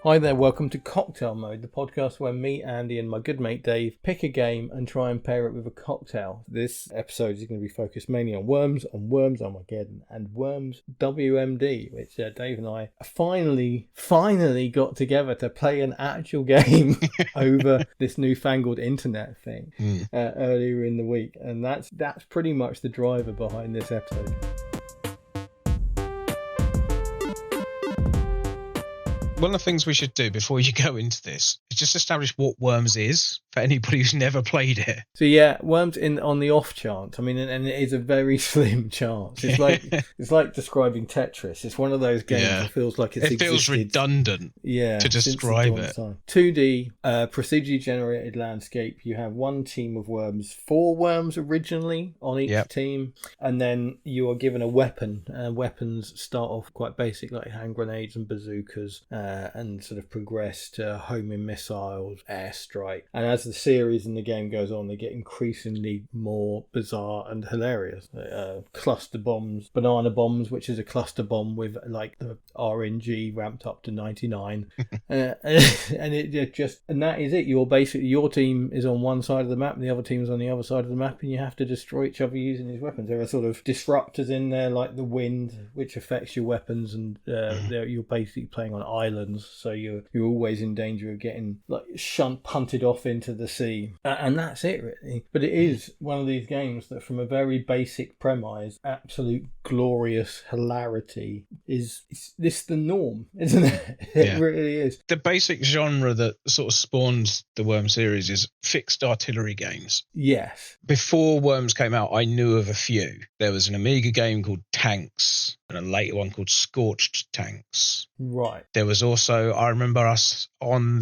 Hi there, welcome to Cocktail Mode, the podcast where me, Andy, and my good mate Dave pick a game and try and pair it with a cocktail. This episode is going to be focused mainly on Worms, Armageddon, and Worms WMD, which Dave and I finally got together to play an actual game over this newfangled internet thing earlier in the week, and that's pretty much the driver behind this episode. One of the things we should do before you go into this is just establish what Worms is for anybody who's never played it. So yeah, Worms on the off chance. I mean, and it is a very slim chance. It's like describing Tetris. It's one of those games that feels like it feels redundant. To describe it. 2D procedurally generated landscape. You have one team of worms, 4 worms originally on each team, and then you are given a weapon. Weapons start off quite basic, like hand grenades and bazookas. And sort of progress to homing missiles, airstrike. And as the series and the game goes on, they get increasingly more bizarre and hilarious. Cluster bombs, banana bombs, which is a cluster bomb with like the RNG ramped up to 99. And that is it. Your team is on one side of the map and the other team is on the other side of the map, and you have to destroy each other using these weapons. There are sort of disruptors in there like the wind, which affects your weapons, and you're basically playing on islands, so you're always in danger of getting like punted off into the sea, and that's it really. But it is one of these games that, from a very basic premise, absolute glorious hilarity is this the norm, isn't it? It really is. The basic genre that sort of spawns the Worms series is fixed artillery games. Yes. Before Worms came out, I knew of a few. There was an Amiga game called Tanks, and a later one called Scorched Tanks. Right. There was also, I remember us on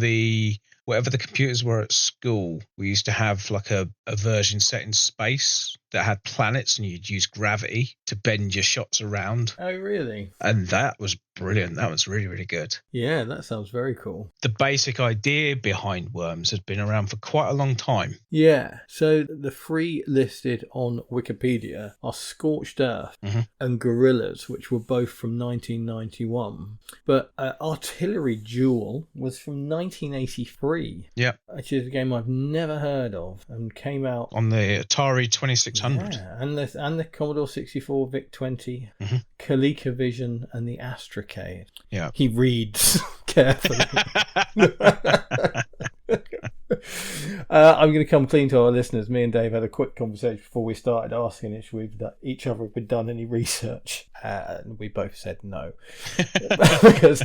whatever the computers were at school, we used to have like a version set in space that had planets, and you'd use gravity to bend your shots around. Oh, really? And that was brilliant. That was really, really good. Yeah, that sounds very cool. The basic idea behind Worms had been around for quite a long time. Yeah. So the 3 listed on Wikipedia are Scorched Earth and Gorillas, which were both from 1991. But Artillery Duel was from 1983. Yeah. Which is a game I've never heard of, and came out on the Atari 2600. Yeah, and the Commodore 64 VIC-20, ColecoVision, and the Astrocade. Yeah. He reads carefully. I'm going to come clean to our listeners. Me and Dave had a quick conversation before we started, asking if each other if we'd done any research, and we both said no. Because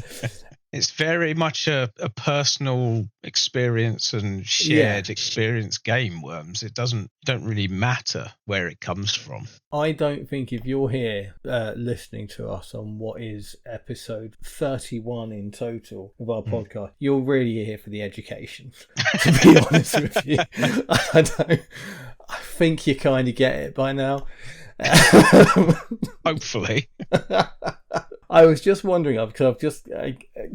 it's very much a personal experience and shared experience game, Worms. It don't really matter where it comes from. I don't think if you're here listening to us on what is episode 31 in total of our podcast, you're really here for the education, to be honest with you. I think you kind of get it by now. Hopefully. I was just wondering, because I've just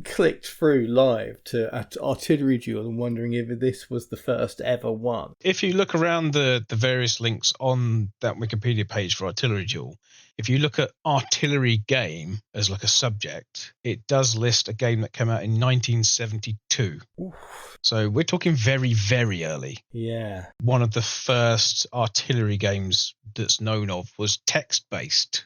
clicked through live to Artillery Duel and wondering if this was the first ever one. If you look around the various links on that Wikipedia page for Artillery Duel, if you look at artillery game as like a subject, it does list a game that came out in 1972. Oof. So we're talking very, very early. Yeah. One of the first artillery games that's known of was text-based.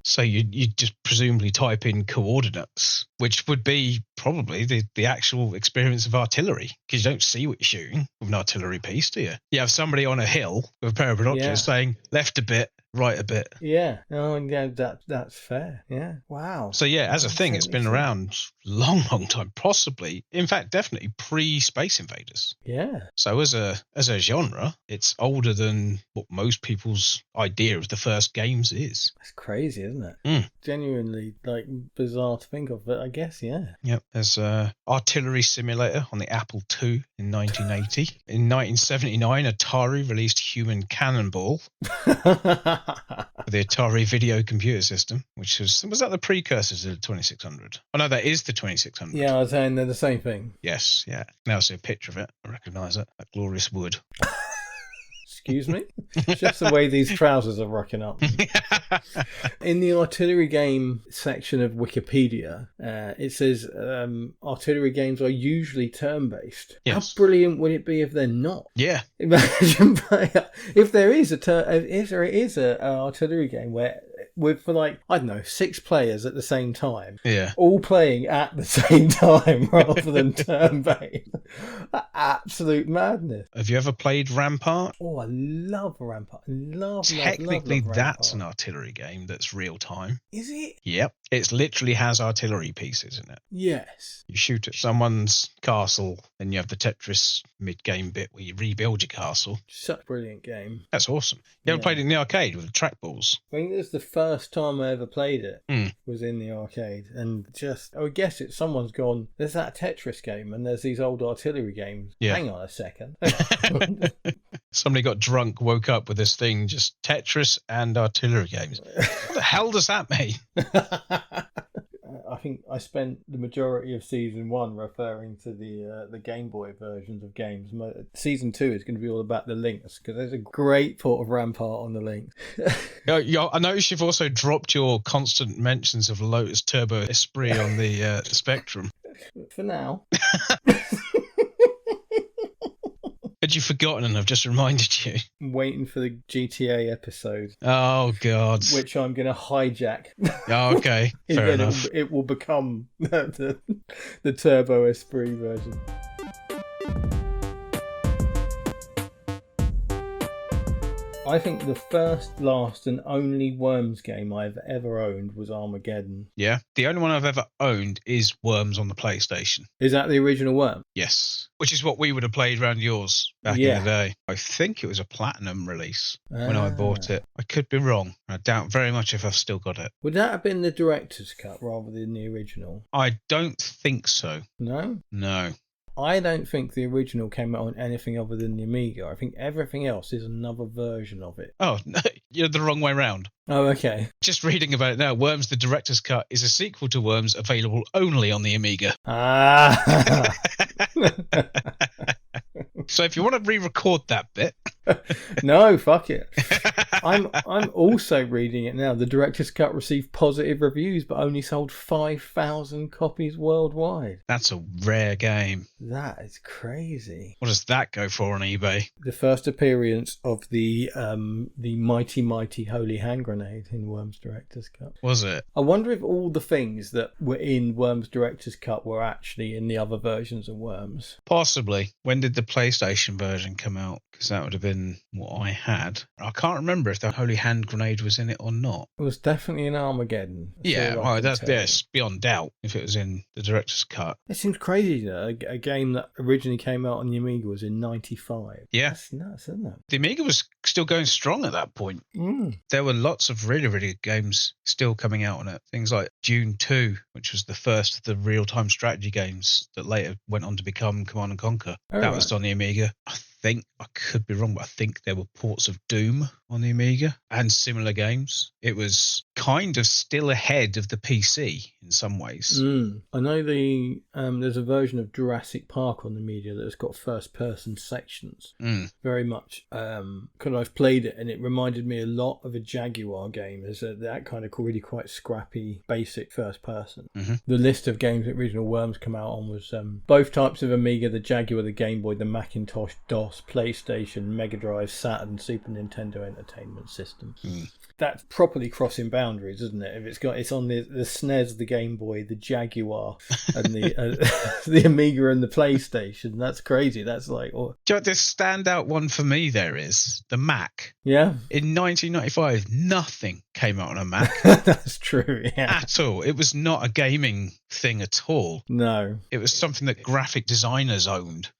So you just presumably type in coordinates, which would be probably the actual experience of artillery, because you don't see what you're shooting with an artillery piece, do you? You have somebody on a hill with a pair of binoculars saying left a bit, right a bit. Yeah. Oh, yeah, that's fair. Yeah. Wow. So yeah, as a thing, it's been around long time, possibly, in fact, definitely pre-Space Invaders. Yeah. So as a genre, it's older than what most people's idea of the first games is. That's crazy, isn't it? Genuinely, like, bizarre to think of, but I guess, yeah. Yep. There's Artillery Simulator on the Apple II in 1980. In 1979, Atari released Human Cannonball for the Atari Video Computer System, which was that the precursor to the 2600? Oh no, that is the 2600. Yeah, I was saying they're the same thing. Yes, yeah. Now I see a picture of it. I recognise it. That glorious wood. Excuse me? It's just the way these trousers are rocking up. In the artillery game section of Wikipedia, it says artillery games are usually turn-based. Yes. How brilliant would it be if they're not? Yeah. Imagine if there is an artillery game where for like, I don't know, 6 players at the same time. Yeah. All playing at the same time rather than turn-based. Absolute madness. Have you ever played Rampart? Oh, I love Rampart. Technically, love that's Rampart. an artillery game that's real time. Is it? Yep. It literally has artillery pieces in it. Yes. You shoot at someone's castle, and you have the Tetris mid-game bit where you rebuild your castle. Such a brilliant game. That's awesome. You ever played it in the arcade with the trackballs? I think it was the first time I ever played it. Was in the arcade, and I would guess it's someone's gone, there's that Tetris game and there's these old artillery games. Yeah. Hang on a second. Somebody got drunk, woke up with this thing, just Tetris and artillery games. What the hell does that mean? I think I spent the majority of season 1 referring to the Game Boy versions of games. Season 2 is going to be all about the links, because there's a great port of Rampart on the links. I noticed you've also dropped your constant mentions of Lotus Turbo Esprit on the Spectrum. For now. Had you forgotten and I've just reminded you? I'm waiting for the GTA episode. Oh, God. Which I'm going to hijack. Oh, okay. Fair enough. It will become the Turbo Esprit version. I think the first, last and only Worms game I've ever owned was Armageddon. Yeah. The only one I've ever owned is Worms on the PlayStation. Is that the original Worm? Yes. Which is what we would have played around yours back in the day. I think it was a platinum release when I bought it. I could be wrong. I doubt very much if I've still got it. Would that have been the director's cut rather than the original? I don't think so. No? No. I don't think the original came out on anything other than the Amiga. I think everything else is another version of it. Oh, no, you're the wrong way round. Oh, okay. Just reading about it now, Worms the Director's Cut is a sequel to Worms available only on the Amiga. Ah. So if you want to re-record that bit... No, fuck it. I'm also reading it now. The director's cut received positive reviews, but only sold 5,000 copies worldwide. That's a rare game. That is crazy. What does that go for on eBay? The first appearance of the mighty holy hand grenade in Worms director's cut. Was it? I wonder if all the things that were in Worms director's cut were actually in the other versions of Worms. Possibly. When did the PlayStation version come out? Because that would have been what I had. I can't remember if the Holy Hand Grenade was in it or not. It was definitely in Armageddon. Yeah, well, that's beyond doubt if it was in the director's cut. It seems crazy that a game that originally came out on the Amiga was in 95. Yeah. That's nuts, isn't it? The Amiga was still going strong at that point. There were lots of really, really good games still coming out on it. Things like Dune 2, which was the first of the real-time strategy games that later went on to become Command & Conquer. That was on the Amiga. I could be wrong, but I think there were ports of Doom on the Amiga and similar games. It was kind of still ahead of the PC in some ways. I know there's a version of Jurassic Park on the Amiga that's got first-person sections. Very much. Because I've played it and it reminded me a lot of a Jaguar game. There's that kind of really quite scrappy, basic first-person. The list of games that original Worms come out on was both types of Amiga, the Jaguar, the Game Boy, the Macintosh, DOS, PlayStation, Mega Drive, Saturn, Super Nintendo Entertainment System. That's properly crossing boundaries, isn't it? If it's on the SNES, the Game Boy, the Jaguar, and the Amiga and the PlayStation. That's crazy. That's like... Do you know what this standout one for me there is? The Mac. Yeah. In 1995, nothing came out on a Mac. That's true, yeah. At all. It was not a gaming thing at all. No. It was something that graphic designers owned.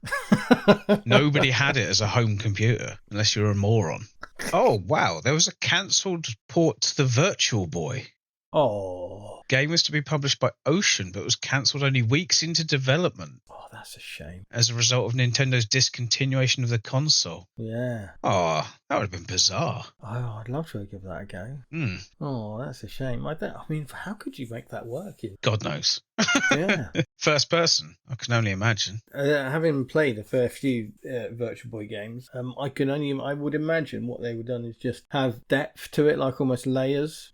Nobody had it as a home computer, unless you're a moron. Oh, wow. There was a cancelled port to the Virtual Boy. Oh. Game was to be published by Ocean, but was cancelled only weeks into development. Oh, that's a shame. As a result of Nintendo's discontinuation of the console. Yeah. Oh, that would have been bizarre. Oh, I'd love to give that a go. Oh, that's a shame. I mean, how could you make that work? God knows. Yeah. First person, I can only imagine. Having played a fair few Virtual Boy games, I would imagine what they would done is just have depth to it, like almost layers.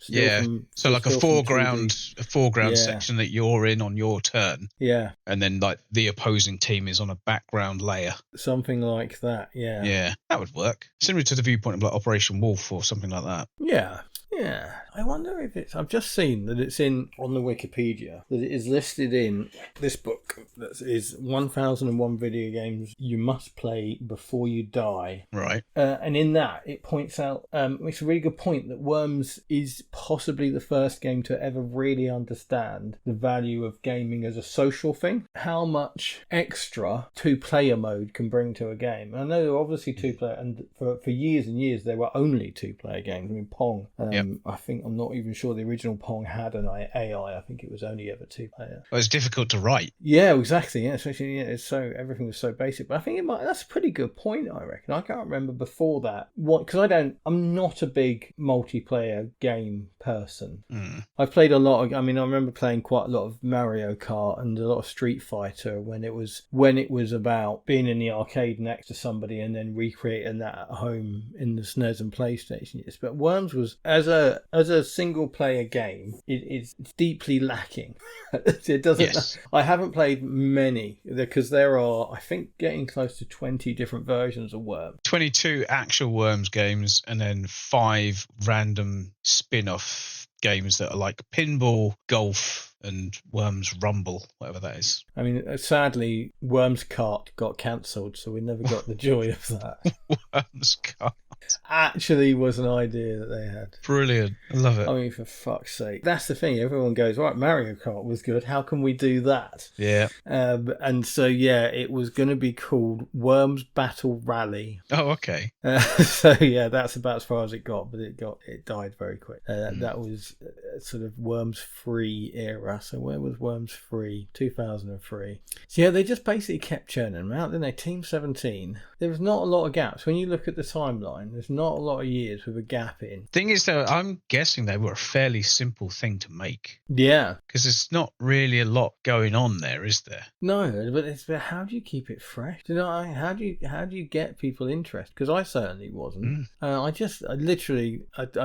So like a foreground Yeah. section that you're in on your turn. Yeah. And then like the opposing team is on a background layer. Something like that, yeah. Yeah, that would work. Similar to the viewpoint of like Operation Wolf or something like that. Yeah. Yeah, I wonder if I've just seen that it's on the Wikipedia, that it is listed in this book that is 1001 video games you must play before you die. Right. And in that, it points out, it's a really good point that Worms is possibly the first game to ever really understand the value of gaming as a social thing. How much extra two-player mode can bring to a game. I know there were obviously two-player, and for years and years there were only two-player games. I mean, Pong. I think I'm not even sure the original Pong had an AI. I think it was only ever two-player. Well, it's difficult to write. Yeah, exactly. Yeah, especially everything was so basic. But I think that's a pretty good point. I reckon. I can't remember before that because I'm not a big multiplayer game person. I've played a lot of. I mean, I remember playing quite a lot of Mario Kart and a lot of Street Fighter when it was about being in the arcade next to somebody and then recreating that at home in the SNES and PlayStation. Yes, but Worms was as a single player game, it's deeply lacking. It doesn't. Yes. I haven't played many because there are, I think, getting close to 20 different versions of Worms. 22 actual Worms games and then 5 random spin-off games that are like pinball, golf, and Worms Rumble, whatever that is. I mean, sadly, Worms Kart got cancelled, so we never got the joy of that. Worms Kart. Actually was an idea that they had. Brilliant. I love it. I mean, for fuck's sake. That's the thing. Everyone goes, right, Mario Kart was good. How can we do that? Yeah. And so, yeah, it was going to be called Worms Battle Rally. Oh, okay. So, yeah, that's about as far as it got, but it died very quick. That was sort of Worms 3 era. So where was Worms 3? 2003. So, yeah, they just basically kept churning them out, didn't they? Team 17. There was not a lot of gaps. When you look at the timeline, there's not a lot of years with a gap in. Thing is, though, I'm guessing they were a fairly simple thing to make. Yeah. Because there's not really a lot going on there, is there? No, but it's how do you keep it fresh? Do you know, how do you get people interested? Because I certainly wasn't. I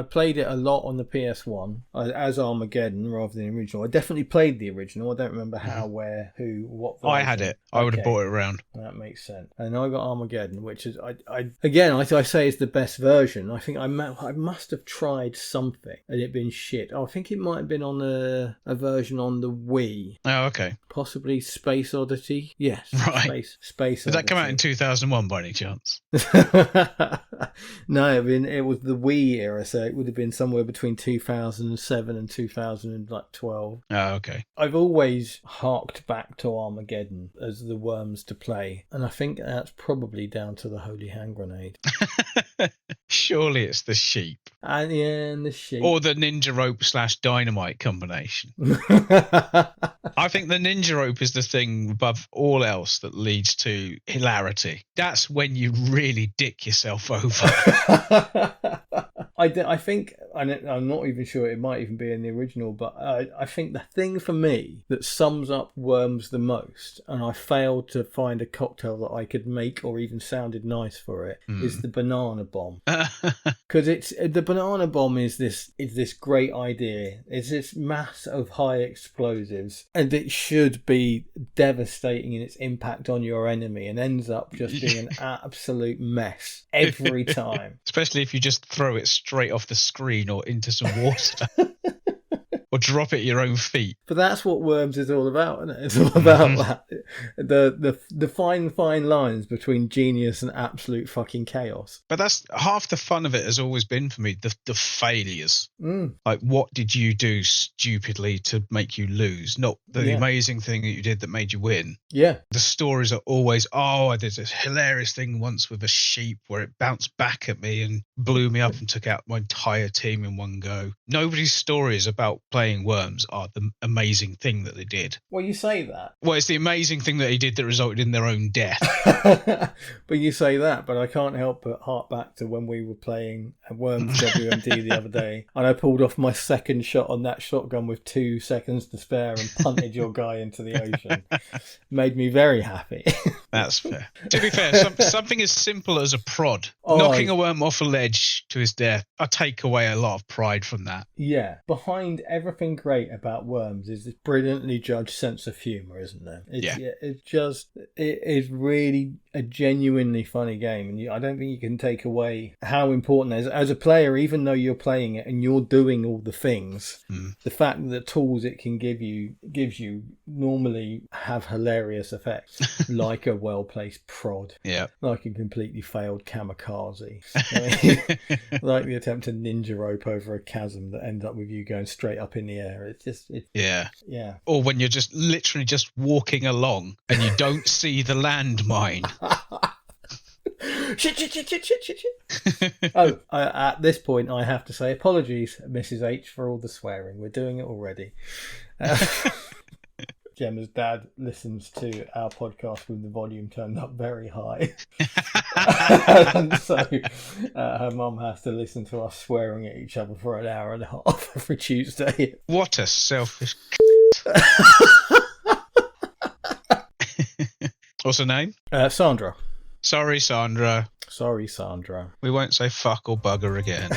played it a lot on the PS1 as Armageddon rather than the original. I definitely played the original. I don't remember how, where, who, what version. I had it. I would have bought it around. That makes sense. And I got Armageddon, which is I say is the best version. I think I must have tried something and it been shit. I think it might have been on a version on the Wii. Oh, okay. Possibly Space Oddity. Yes. Right. Space Did that come out in 2001 by any chance? No, it was the Wii era, so it would have been somewhere between 2007 and 2012. Oh, okay. I've always harked back to Armageddon as the Worms to play, and I think that's probably down to the Holy Hand Grenade. Surely it's the sheep. And the sheep. Or the ninja rope / dynamite combination. I think the ninja rope is the thing above all else that leads to hilarity. That's when you really dick yourself over. I think, I'm not even sure, it might even be in the original, but I think the thing for me that sums up Worms the most, and I failed to find a cocktail that I could make or even sounded nice for it, is the banana bomb. Because the banana bomb is this great idea. It's this mass of high explosives, and it should be devastating in its impact on your enemy, and ends up just being an absolute mess every time. Especially if you just throw it straight off the screen or into some water. Or drop it at your own feet. But that's what Worms is all about, isn't it? It's all about that. The fine lines between genius and absolute fucking chaos. But that's half the fun of it has always been for me, the failures. Like, what did you do stupidly to make you lose? Not the amazing thing that you did that made you win. Yeah. The stories are always, I did this hilarious thing once with a sheep where it bounced back at me and blew me up and took out my entire team in one go. Nobody's story is about playing playing Worms are the amazing thing that they did. Well, you say that. Well, it's the amazing thing that they did that resulted in their own death. But you say that, but I can't help but hark back to when we were playing Worms WMD the other day, and I pulled off my second shot on that shotgun with 2 seconds to spare and punted your guy into the ocean. Made me very happy. That's fair. To be fair, something as simple as a prod, knocking a worm off a ledge to his death, I take away a lot of pride from that. Yeah. Behind everything great about Worms is this brilliantly judged sense of humour, isn't there? It is really a genuinely funny game, and I don't think you can take away how important it is. As a player, even though you're playing it and you're doing all the things, the fact that the tools it can gives you normally have hilarious effects, like a well-placed prod, like a completely failed kamikaze, like the attempt to ninja rope over a chasm that ends up with you going straight up in the air. Yeah. Or when you're just literally just walking along and you don't see the landmine. Shit. At this point, I have to say apologies, Mrs. H, for all the swearing. We're doing it already. Gemma's dad listens to our podcast with the volume turned up very high. And so her mum has to listen to us swearing at each other for an hour and a half every Tuesday. What a selfish What's her name? Sandra. Sorry, Sandra. We won't say fuck or bugger again.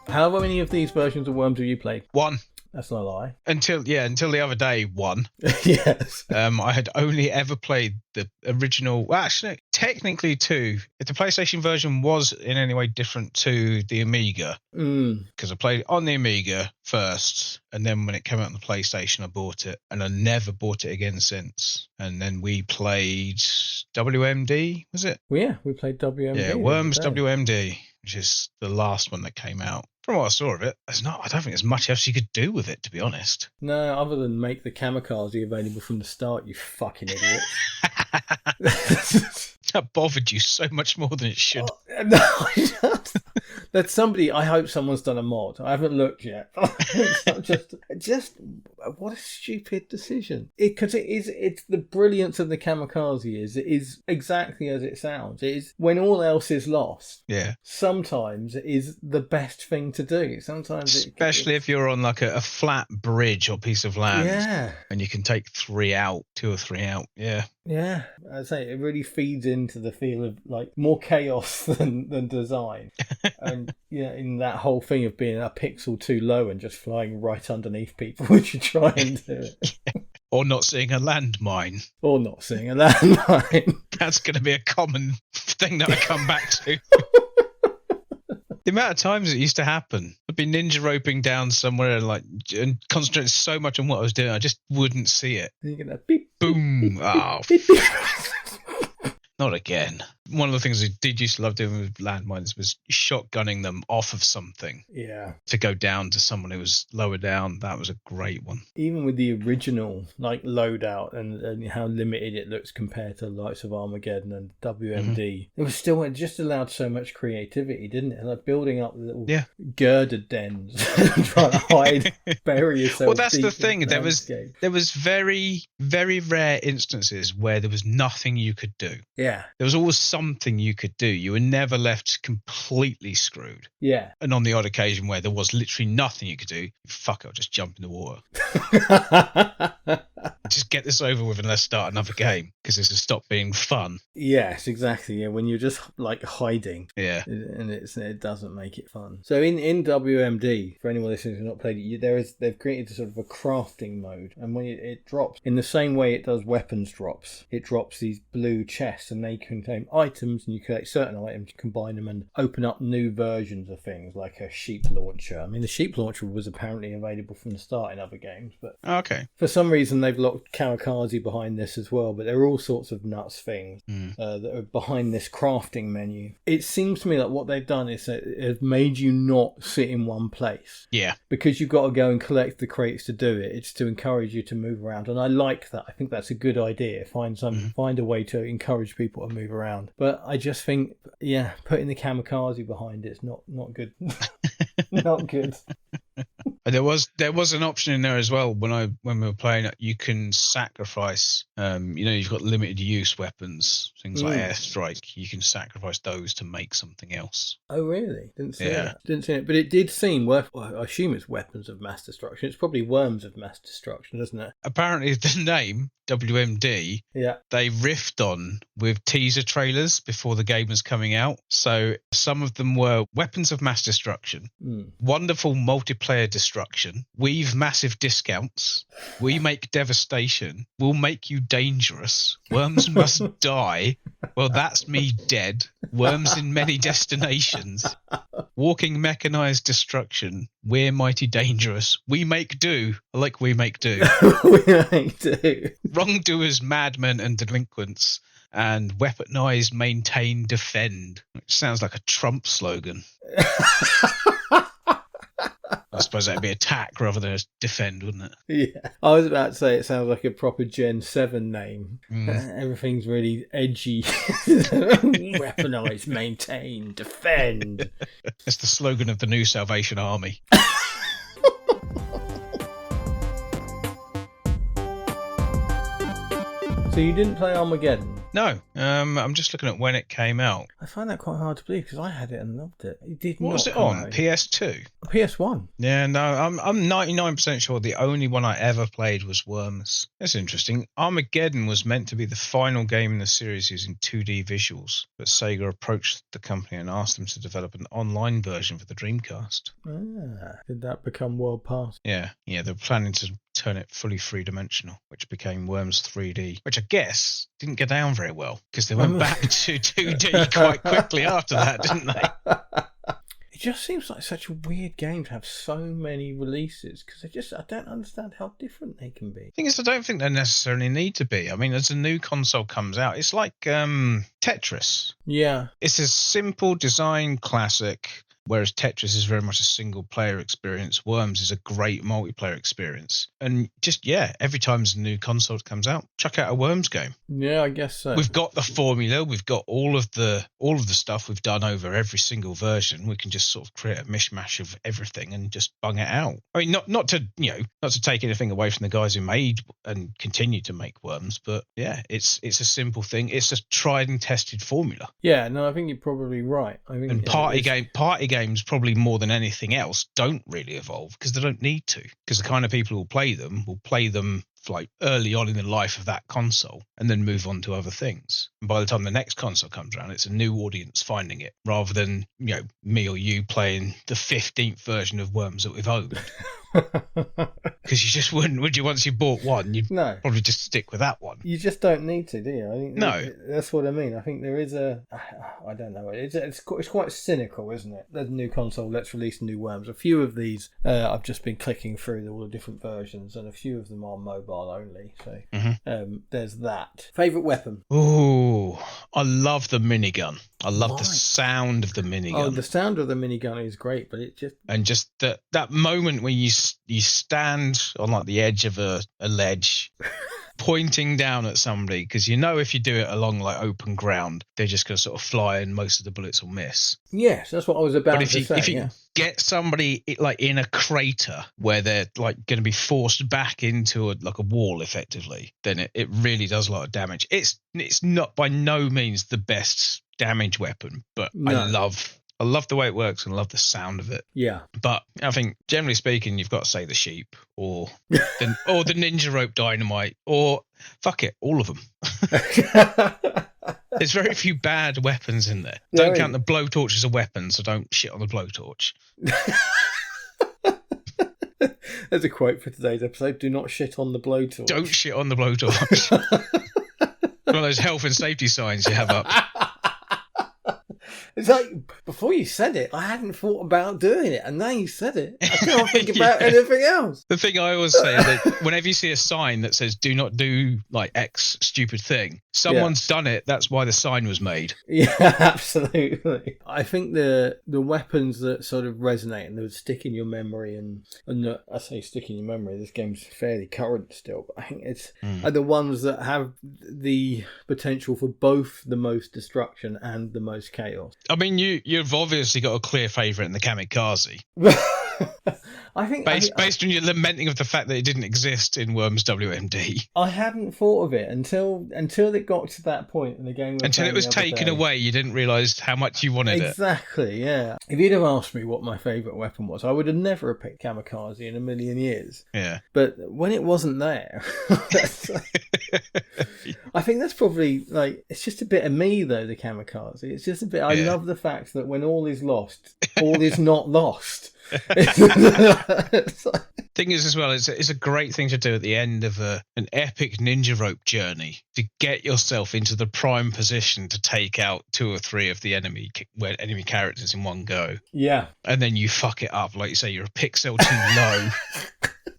How many of these versions of Worms have you played? 1. That's not a lie. Until the other day, 1. Yes. I had only ever played the original. Well, actually, technically 2. If the PlayStation version was in any way different to the Amiga, because I played it on the Amiga first, and then when it came out on the PlayStation, I bought it, and I never bought it again since. And then we played WMD, was it? Well, yeah, we played WMD. Yeah, Worms WMD, which is the last one that came out. From what I saw of it, I don't think there's much else you could do with it, to be honest. No, other than make the kamikaze available from the start, you fucking idiot. That bothered you so much more than it should. That's somebody. I hope someone's done a mod. I haven't looked yet. just what a stupid decision. It's the brilliance of the kamikaze is it is exactly as it sounds. It is when all else is lost. Yeah. Sometimes it is the best thing to do. Sometimes, especially if you're on like a flat bridge or piece of land. Yeah. And you can take 2 or 3 out. Yeah. Yeah, I'd say it really feeds into the feel of like more chaos than design, and in that whole thing of being a pixel too low and just flying right underneath people as you try and do it. Or not seeing a landmine. That's going to be a common thing that I come back to. The amount of times it used to happen, I'd be ninja roping down somewhere and concentrating so much on what I was doing, I just wouldn't see it. You're gonna beep, boom. Beep, oh, beep, beep. Not again. One of the things I did used to love doing with landmines was shotgunning them off of something. Yeah. To go down to someone who was lower down. That was a great one. Even with the original loadout and how limited it looks compared to the likes of Armageddon and WMD, it was still, it just allowed so much creativity, didn't it? Like building up little girder dens and trying to hide, bury yourself. Well, that's the thing. There was very, very rare instances where there was nothing you could do. Yeah. There was always something you could do. You were never left completely screwed. Yeah. And on the odd occasion where there was literally nothing you could do, fuck it, I'll just jump in the water. Just get this over with and let's start another game because this has stopped being fun. Yes, exactly. Yeah, when you're just like hiding. Yeah. And it doesn't make it fun. So in WMD, for anyone listening who's not played it, they've created sort of a crafting mode, and when it drops in the same way it does weapons drops, it drops these blue chests and they contain items, and you collect certain items, combine them and open up new versions of things like a sheep launcher. I mean, the sheep launcher was apparently available from the start in other games, but for some reason they've locked kamikaze behind this as well. But there are all sorts of nuts things that are behind this crafting menu. It seems to me like what they've done is that it has made you not sit in one place. Yeah. Because you've got to go and collect the crates to do it. It's to encourage you to move around, and I like that. I think that's a good idea. Find a way to encourage people to move around. But I just think, putting the kamikaze behind it's not good. Not good. There was an option in there as well when we were playing it. You can sacrifice. You've got limited use weapons, things like airstrike. You can sacrifice those to make something else. Oh really? Didn't see it. But it did seem worth. Well, I assume it's weapons of mass destruction. It's probably worms of mass destruction, isn't it? Apparently, the name WMD. Yeah. They riffed on with teaser trailers before the game was coming out. So some of them were weapons of mass destruction, wonderful multiplayer destruction, we've massive discounts, we make devastation, we'll make you dangerous, worms must die, well that's me dead, worms in many destinations, walking mechanized destruction, we're mighty dangerous, we make do. I like we make do. We make do. Wrongdoers, madmen and delinquents, and weaponized, maintain, defend. Which sounds like a Trump slogan. I suppose that'd be attack rather than defend, wouldn't it? Yeah. I was about to say it sounds like a proper Gen 7 name. Everything's really edgy. Weaponize, maintain, defend. That's the slogan of the new Salvation Army. So you didn't play Armageddon? No, I'm just looking at when it came out. I find that quite hard to believe because I had it and loved it. It did What not was it come on? out. PS2? PS1. Yeah, no, I'm 99% sure the only one I ever played was Worms. That's interesting. Armageddon was meant to be the final game in the series using 2D visuals, but Sega approached the company and asked them to develop an online version for the Dreamcast. Did that become world past? Yeah, they're planning to turn it fully three-dimensional, which became Worms 3D, which I guess didn't go down very well because they went back to 2D quite quickly after that, didn't they? It just seems like such a weird game to have so many releases because I don't understand how different they can be. The thing is, I don't think they necessarily need to be. I mean, as a new console comes out, it's like Tetris. Yeah. It's a simple design classic. Whereas Tetris is very much a single-player experience, Worms is a great multiplayer experience. And just, every time a new console comes out, chuck out a Worms game. Yeah, I guess so. We've got the formula, we've got all of the stuff we've done over every single version. We can just sort of create a mishmash of everything and just bung it out. I mean, not to take anything away from the guys who made and continue to make Worms, but it's a simple thing. It's a tried and tested formula. Yeah, no, I think you're probably right. I think party games probably more than anything else don't really evolve because they don't need to, because the kind of people who will play them like early on in the life of that console and then move on to other things. And by the time the next console comes around, it's a new audience finding it rather than me or you playing the 15th version of Worms that we've owned. Because you just wouldn't, would you? Once you bought one, you'd probably just stick with that one. You just don't need to, do you? I think no. That's what I mean. I think there is I don't know. It's quite cynical, isn't it? There's a new console, let's release new Worms. A few of these, I've just been clicking through all the different versions, and a few of them are mobile only. So there's that. Favourite weapon? Ooh, I love the minigun. I love the sound of the minigun. Oh, the sound of the minigun is great, but just that moment when you stand on like the edge of a ledge, pointing down at somebody, because if you do it along like open ground, they're just going to sort of fly and most of the bullets will miss. Yes, that's what I was about to say. But if you get somebody like in a crater where they're like going to be forced back into a wall effectively, then it really does a lot of damage. It's not by no means the best damage weapon, but no. I love the way it works and I love the sound of it. Yeah. But I think, generally speaking, you've got to say the sheep or the ninja rope dynamite or, fuck it, all of them. There's very few bad weapons in there. Don't count the blowtorch as a weapon, so don't shit on the blowtorch. There's a quote for today's episode. Do not shit on the blowtorch. Don't shit on the blowtorch. One of those health and safety signs you have up. It's like, before you said it, I hadn't thought about doing it, and now you said it, I can't think about anything else. The thing I always say is that whenever you see a sign that says "Do not do like X stupid thing," someone's done it. That's why the sign was made. Yeah, absolutely. I think the weapons that sort of resonate and that would stick in your memory, and I say stick in your memory, this game's fairly current still, but I think it's are the ones that have the potential for both the most destruction and the most chaos. I mean, you've obviously got a clear favourite in the kamikaze. I think based on your lamenting of the fact that it didn't exist in Worms WMD. I hadn't thought of it until it got to that point in the game. Until it was taken away, you didn't realise how much you wanted it. Exactly, yeah. If you'd have asked me what my favourite weapon was, I would have never have picked kamikaze in a million years. Yeah. But when it wasn't there, I think that's probably like, it's just a bit of me though, the kamikaze. It's just a bit, I love the fact that when all is lost, all is not lost. Thing is, as well, it's a great thing to do at the end of an epic ninja rope journey to get yourself into the prime position to take out 2 or 3 of the enemy characters in one go. Yeah, and then you fuck it up, like you say, you're a pixel too low,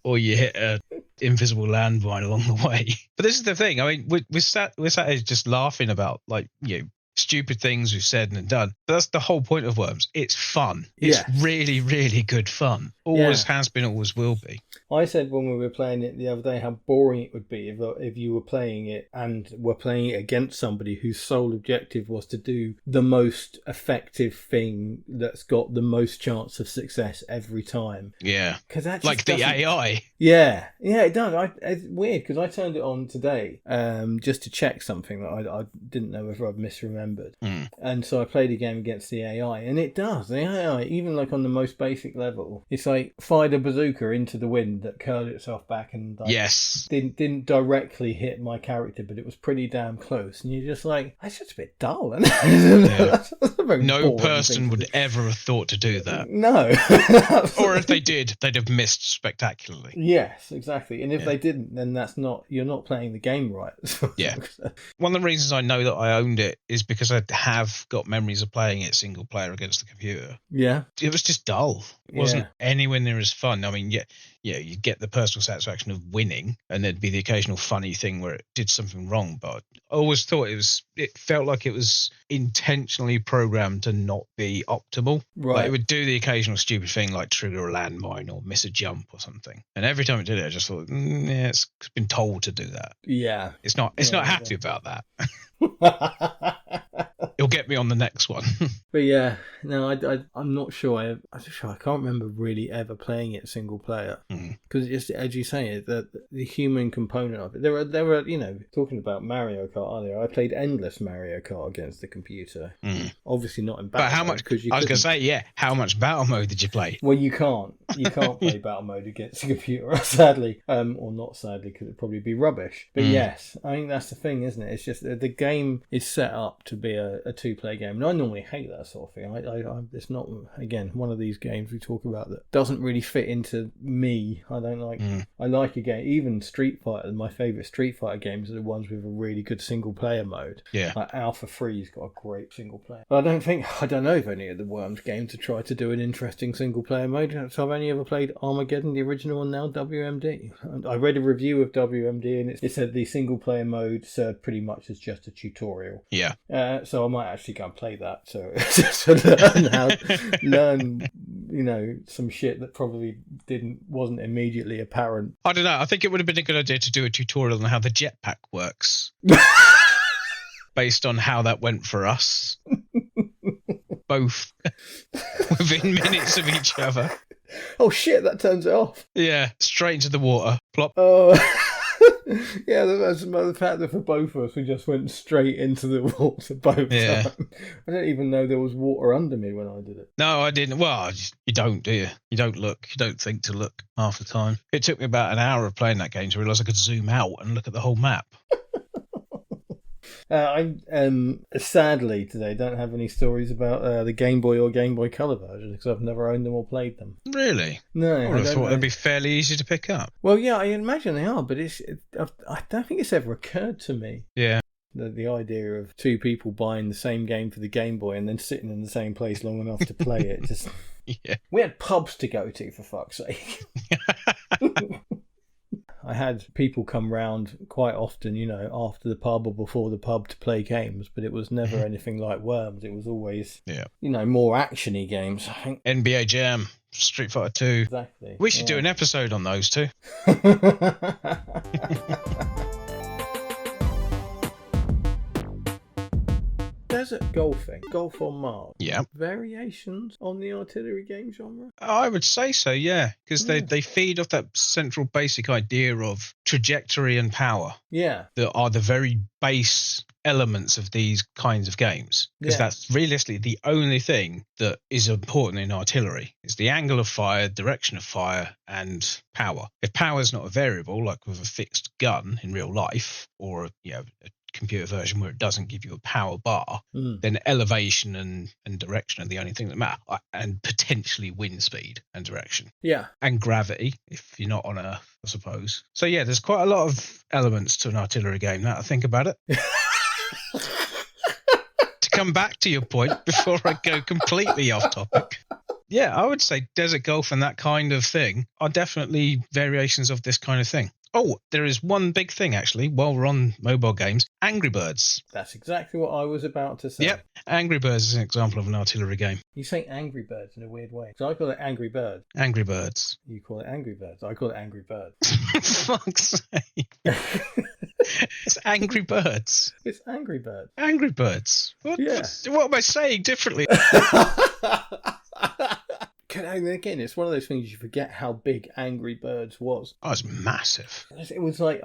or you hit a invisible landmine along the way. But this is the thing. I mean, we're sat here just laughing about stupid things we've said and done. But that's the whole point of Worms. It's fun. It's really, really good fun. Always has been, always will be. I said when we were playing it the other day how boring it would be if you were playing it and were playing it against somebody whose sole objective was to do the most effective thing that's got the most chance of success every time. Yeah. Because that just like the AI. Yeah, it does. It's weird because I turned it on today just to check something that I didn't know whether I'd misremembered. And so I played a game against the AI, and it does. The AI, even like on the most basic level, it's like fired a bazooka into the wind that curled itself back and didn't directly hit my character, but it was pretty damn close. And you're just like, that's just a bit dull. That's no person would ever have thought to do that. No. Or if they did, they'd have missed spectacularly. Yes, exactly. And if they didn't, then you're not playing the game right. Yeah. One of the reasons I know that I owned it is because I have got memories of playing it single player against the computer. Yeah. It was just dull. It wasn't anywhere near as fun. I mean, you get the personal satisfaction of winning, and there'd be the occasional funny thing where it did something wrong. But I always thought it felt like it was intentionally programmed to not be optimal. Right. Like it would do the occasional stupid thing like trigger a landmine or miss a jump or something. And every time it did it, I just thought, it's been told to do that. Yeah. It's not happy about that. It'll get me on the next one. But yeah, no, I'm not sure. I can't remember really ever playing it single player because it's, as you say, the human component of it. There were talking about Mario Kart earlier. I played endless Mario Kart against the computer. Obviously not in battle. But how much? I was going to say, how much battle mode did you play? Well, you can't play battle mode against the computer, sadly, or not sadly, because it'd probably be rubbish. But yes, I think that's the thing, isn't it? It's just the game is set up to be a 2-player game, and I normally hate that sort of thing. It's not, again, one of these games we talk about that doesn't really fit into me. I don't like. I like a game, even Street Fighter. My favourite Street Fighter games are the ones with a really good single player mode. Yeah, like Alpha 3's got a great single player. But I don't know if any of the Worms games have tried to do an interesting single player mode. So I've only ever played Armageddon, the original, and now WMD. I read a review of WMD, and it said the single player mode served pretty much as just a tutorial. Yeah. So I might actually go and play that. So learn some shit that probably wasn't immediately apparent. I don't know. I think it would have been a good idea to do a tutorial on how the jetpack works. Based on how that went for us. Both within minutes of each other. Oh shit, that turns it off. Yeah, straight into the water. Plop. Oh. Yeah, that's the fact that for both of us, we just went straight into the water both times. I didn't even know there was water under me when I did it. No, I didn't. Well, you don't, do you? You don't look. You don't think to look half the time. It took me about an hour of playing that game to realise I could zoom out and look at the whole map. I sadly today don't have any stories about the Game Boy or Game Boy Color versions because I've never owned them or played them. Really? No, I would have thought they'd be fairly easy to pick up. Well, yeah, I imagine they are, but I don't think it's ever occurred to me. Yeah. The idea of two people buying the same game for the Game Boy and then sitting in the same place long enough to play it. Just Yeah. We had pubs to go to, for fuck's sake. I had people come round quite often, after the pub or before the pub to play games, but it was never anything like Worms. It was always, more actiony games, I think. NBA Jam, Street Fighter 2. Exactly. We should do an episode on those too. Desert golfing, Golf on Mars. Yeah. Variations on the artillery game genre? I would say so, yeah, because they feed off that central basic idea of trajectory and power. Yeah. That are the very base elements of these kinds of games. Because that's realistically the only thing that is important in artillery. Is the angle of fire, direction of fire, and power. If power is not a variable, like with a fixed gun in real life, or a computer version where it doesn't give you a power bar, then elevation and direction are the only thing that matter, and potentially wind speed and direction. Yeah. And gravity, if you're not on Earth, I suppose. So yeah, there's quite a lot of elements to an artillery game now to think about it. To come back to your point before I go completely off topic. Yeah, I would say Desert Golf and that kind of thing are definitely variations of this kind of thing. Oh, there is one big thing, actually, while we're on mobile games. Angry Birds. That's exactly what I was about to say. Yep. Angry Birds is an example of an artillery game. You say Angry Birds in a weird way. So I call it Angry Bird. Angry Birds. You call it Angry Birds. I call it Angry Bird. Fuck's sake. It's Angry Birds. It's Angry Bird. Angry Birds. What am I saying differently? Again, it's one of those things you forget how big Angry Birds was. Oh, it's massive. It was like,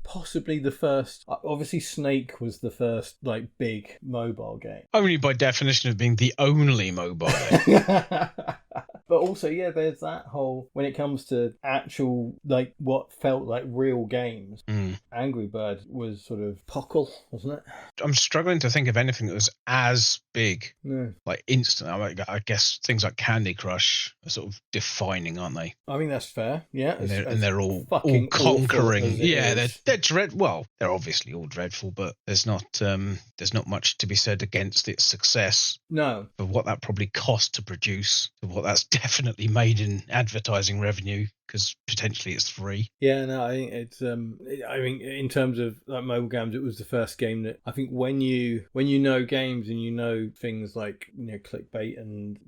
possibly the first. Obviously, Snake was the first big mobile game. Only by definition of being the only mobile game. But also, there's that whole, when it comes to actual, what felt like real games, Angry Bird was sort of Pockle, wasn't it? I'm struggling to think of anything that was as big, instant. I guess things like Candy Crush are sort of defining, aren't they? I think that's fair, yeah. And they're all conquering. Yeah, they're dreadful. Well, they're obviously all dreadful, but there's not much to be said against its success. No. For what that probably cost to produce, for what that's definitely made in advertising revenue, because potentially it's free. Yeah, no, I think it's. In terms of mobile games, it was the first game that I think when you know games and you know things like clickbait and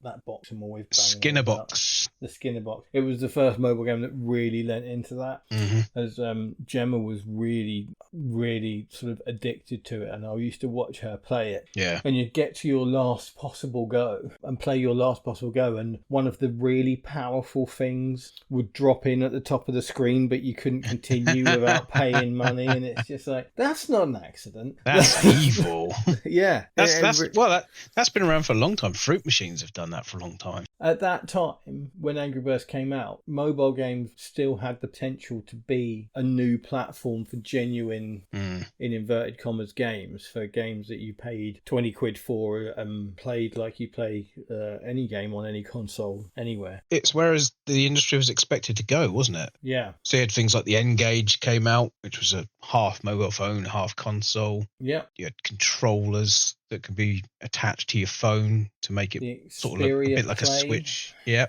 that box I'm always Skinner box. The Skinner box. It was the first mobile game that really lent into that. As Gemma was really, really sort of addicted to it, and I used to watch her play it. Yeah. And you'd get to your last possible go and play your last possible go, and one of the really powerful things would drop in at the top of the screen, but you couldn't continue without paying money, and it's just like, that's not an accident. That's evil. Yeah. That's been around for a long time. Fruit machines have done that for a long time. At that time, when Angry Birds came out, mobile games still had the potential to be a new platform for genuine, in inverted commas, games, for games that you paid 20 quid for and played like you play any game on any console anywhere. It's whereas the industry was expected to go, wasn't it? Yeah. So you had things like the N-Gage came out, which was a half mobile phone, half console. Yeah. You had controllers that could be attached to your phone to make it sort of look a bit like a Switch. Yeah.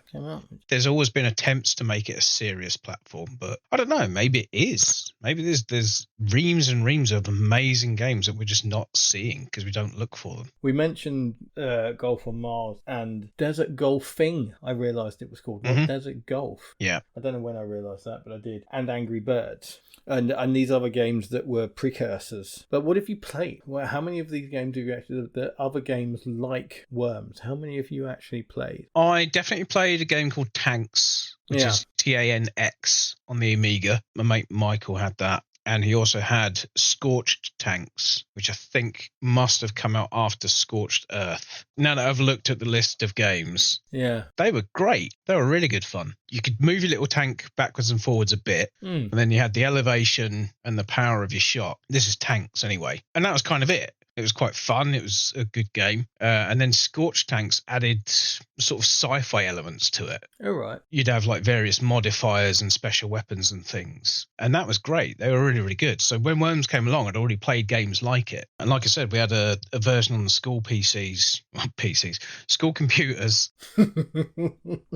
There's always been attempts to make it a serious platform, but I don't know, maybe it is. Maybe there's reams and reams of amazing games that we're just not seeing because we don't look for them. We mentioned Golf on Mars and Desert Golfing, I realised it was called. Not Desert Golf. Yeah. I don't know when I realised that, but I did. And Angry Birds. And these other games that were precursors. But what have you played? Well, how many of these games do you actually... The other games like Worms, how many have you actually played? I definitely played a game called Tanks, which is TANX on the Amiga. My mate Michael had that. And he also had Scorched Tanks, which I think must have come out after Scorched Earth. Now that I've looked at the list of games, they were great. They were really good fun. You could move your little tank backwards and forwards a bit, and then you had the elevation and the power of your shot. This is Tanks anyway. And that was kind of it. It was quite fun. It was a good game. And then Scorch Tanks added sort of sci-fi elements to it. All right. You'd have like various modifiers and special weapons and things. And that was great. They were really, really good. So when Worms came along, I'd already played games like it. And like I said, we had a version on the school school computers,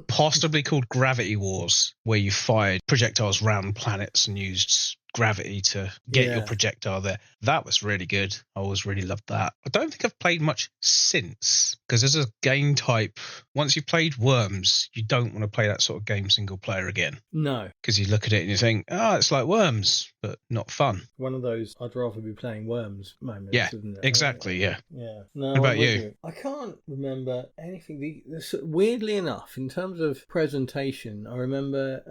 possibly called Gravity Wars, where you fired projectiles around planets and used gravity to get your projectile there. That was really good. I always really loved that. I don't think I've played much since, because as a game type, once you've played Worms, you don't want to play that sort of game single player again. No. Because you look at it and you think, it's like Worms, but not fun. One of those I'd rather be playing Worms moments, isn't it? Exactly, yeah. Yeah. No, what about you? I can't remember anything. Weirdly enough, in terms of presentation, I remember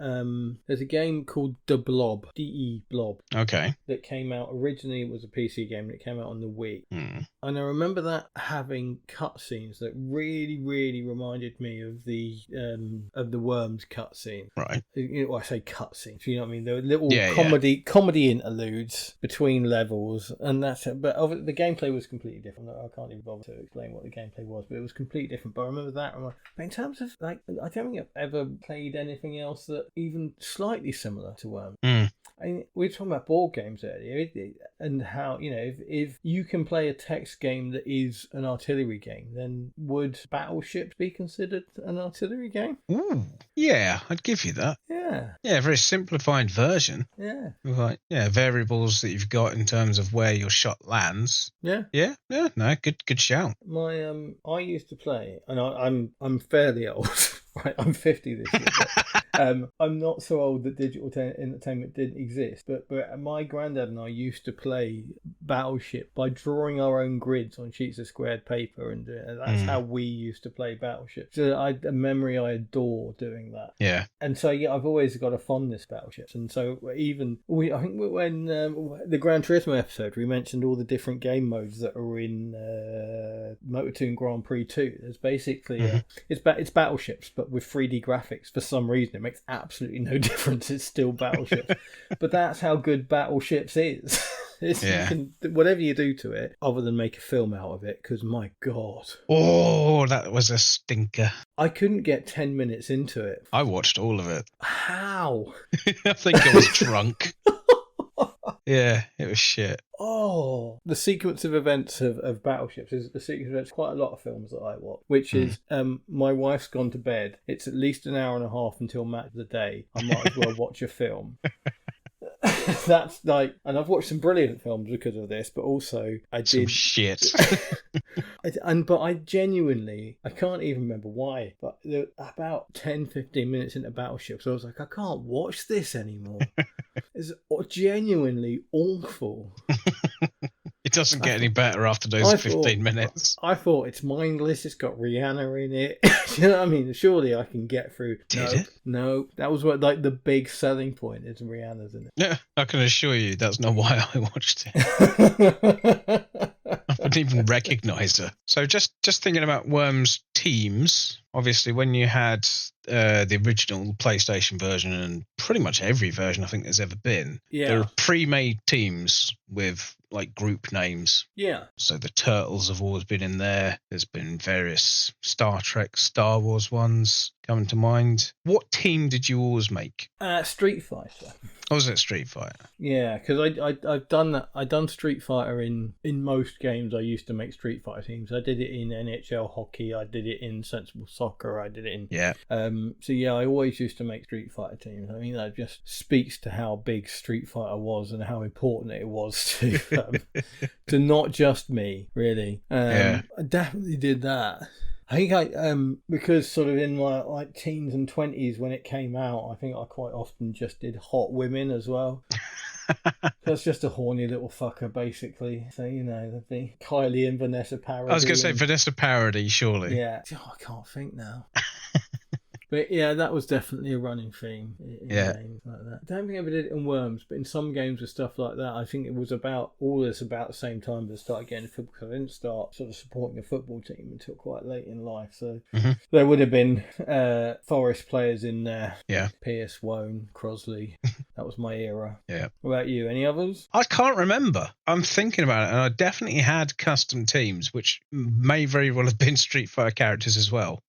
there's a game called The Blob, DE Blob. Okay. That came out originally. It was a PC game that came out on the Wii. Mm. And I remember that having cutscenes that really, really reminded me of the Worms cutscene. Right. I say cutscenes. You know what I mean? There were little comedy interludes between levels, and that's it. But the gameplay was completely different. I can't even bother to explain what the gameplay was, but it was completely different. But I remember that. But in terms of I don't think I've ever played anything else that even slightly similar to Worms. Mm. I mean, we were talking about board games earlier, and how, if you can play a text game that is an artillery game, then would Battleships be considered an artillery game? Ooh, yeah, I'd give you that. Yeah. Yeah, a very simplified version. Yeah. Like, variables that you've got in terms of where your shot lands. Yeah. Yeah, no, good shout. I used to play, and I'm fairly old. Right, I'm 50 this year. But, I'm not so old that digital entertainment didn't exist, but my granddad and I used to play Battleship by drawing our own grids on sheets of squared paper, and that's how we used to play Battleship. So a memory I adore doing that. Yeah. And so I've always got a fondness for Battleships, and so I think when the Gran Turismo episode, we mentioned all the different game modes that are in Motor2 Grand Prix 2. There's basically it's Battleships, but with 3D graphics. For some reason, it makes absolutely no difference. It's still Battleships. But that's how good Battleships is. You can, whatever you do to it, other than make a film out of it, because my God. Oh, that was a stinker. I couldn't get 10 minutes into it. I watched all of it. How? I think I was drunk. Yeah, it was shit. Oh, the sequence of events of Battleships is the sequence of events. Quite a lot of films that I watch, which is my wife's gone to bed. It's at least an hour and a half until match of the day. I might as well watch a film. That's like, and I've watched some brilliant films because of this, but also I did some shit. But I genuinely, I can't even remember why, but about 10-15 minutes into Battleship, so I was like, I can't watch this anymore. It's genuinely awful. It doesn't get any better after those 15 minutes. I thought it's mindless. It's got Rihanna in it. You know what I mean? Surely I can get through. Did it? No, that was what the big selling point is. Rihanna's in it. Yeah, I can assure you that's not why I watched it. I wouldn't even recognise her. So just thinking about Worms teams. Obviously, when you had the original PlayStation version and pretty much every version I think there's ever been, there are pre-made teams with like group names. Yeah. So the Turtles have always been in there. There's been various Star Trek, Star Wars ones coming to mind. What team did you always make? Street Fighter. Oh, was it Street Fighter? Yeah, because I've done that. I've done Street Fighter in most games. I used to make Street Fighter teams. I did it in NHL hockey. I did it in Sensible Soccer. I did it in So I always used to make Street Fighter teams. I mean, that just speaks to how big Street Fighter was and how important it was to not just me, really. I definitely did that. I think because sort of in my teens and 20s when it came out, I think I quite often just did hot women as well. That's just a horny little fucker, basically. So, that'd be Kylie and Vanessa Paradis. I was going to say Vanessa Paradis, surely. Yeah. Oh, I can't think now. But yeah, that was definitely a running theme in games like that. I don't think I ever did it in Worms, but in some games with stuff like that, I think it was about the same time that I started getting football, because I didn't start sort of supporting a football team until quite late in life. So there would have been Forest players in there. Yeah. Pierce, Wone, Crosley. That was my era. Yeah. What about you? Any others? I can't remember. I'm thinking about it, and I definitely had custom teams, which may very well have been Street Fighter characters as well.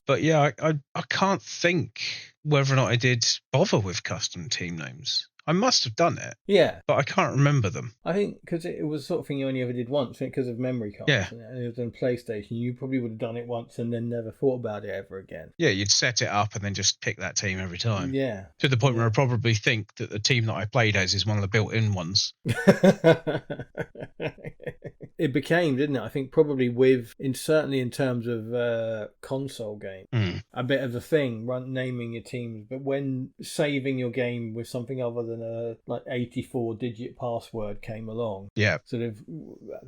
But yeah, I can't think whether or not I did bother with custom team names. I must have done it. Yeah. But I can't remember them. I think because it was the sort of thing you only ever did once, because of memory cards. Yeah. And it was on PlayStation. You probably would have done it once and then never thought about it ever again. Yeah, you'd set it up and then just pick that team every time. Yeah. To the point where I probably think that the team that I played as is one of the built-in ones. It became, didn't it? I think probably certainly in terms of console game, a bit of a thing, naming your teams. But when saving your game with something other than a 84-digit password came along, sort of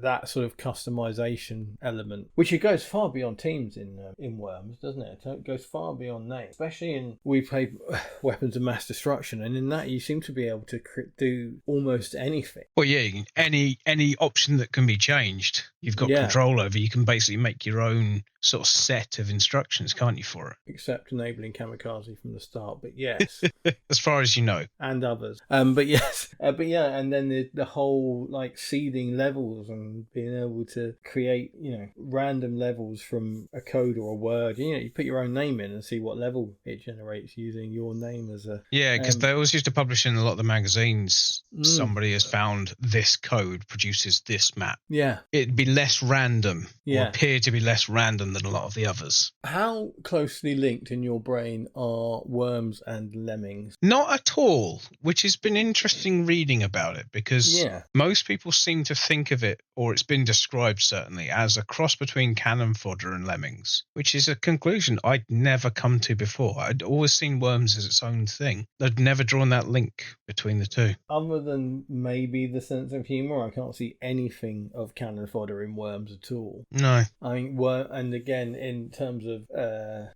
that sort of customization element, which it goes far beyond teams in Worms, doesn't it? It goes far beyond names, especially in we played Weapons of Mass Destruction, and in that you seem to be able to do almost anything. Well, yeah, any option that can be changed, you've got control over. You can basically make your own sort of set of instructions, can't you, for it? Except enabling kamikaze from the start, but yes. As far as you know. And others. But yes. But yeah, and then the whole seeding levels and being able to create, random levels from a code or a word. You put your own name in and see what level it generates using your name as a... Yeah, because they always used to publish in a lot of the magazines, somebody has found this code produces this map. Yeah. It'd be less random, or appear to be less random than a lot of the others. How closely linked in your brain are Worms and Lemmings? Not at all, which has been interesting reading about it, because most people seem to think of it, or it's been described certainly, as a cross between Cannon Fodder and Lemmings, which is a conclusion I'd never come to before. I'd always seen Worms as its own thing. I'd never drawn that link between the two. Other than maybe the sense of humour, I can't see anything of Cannon Fodder in Worms at all. No. I mean, and again, in terms of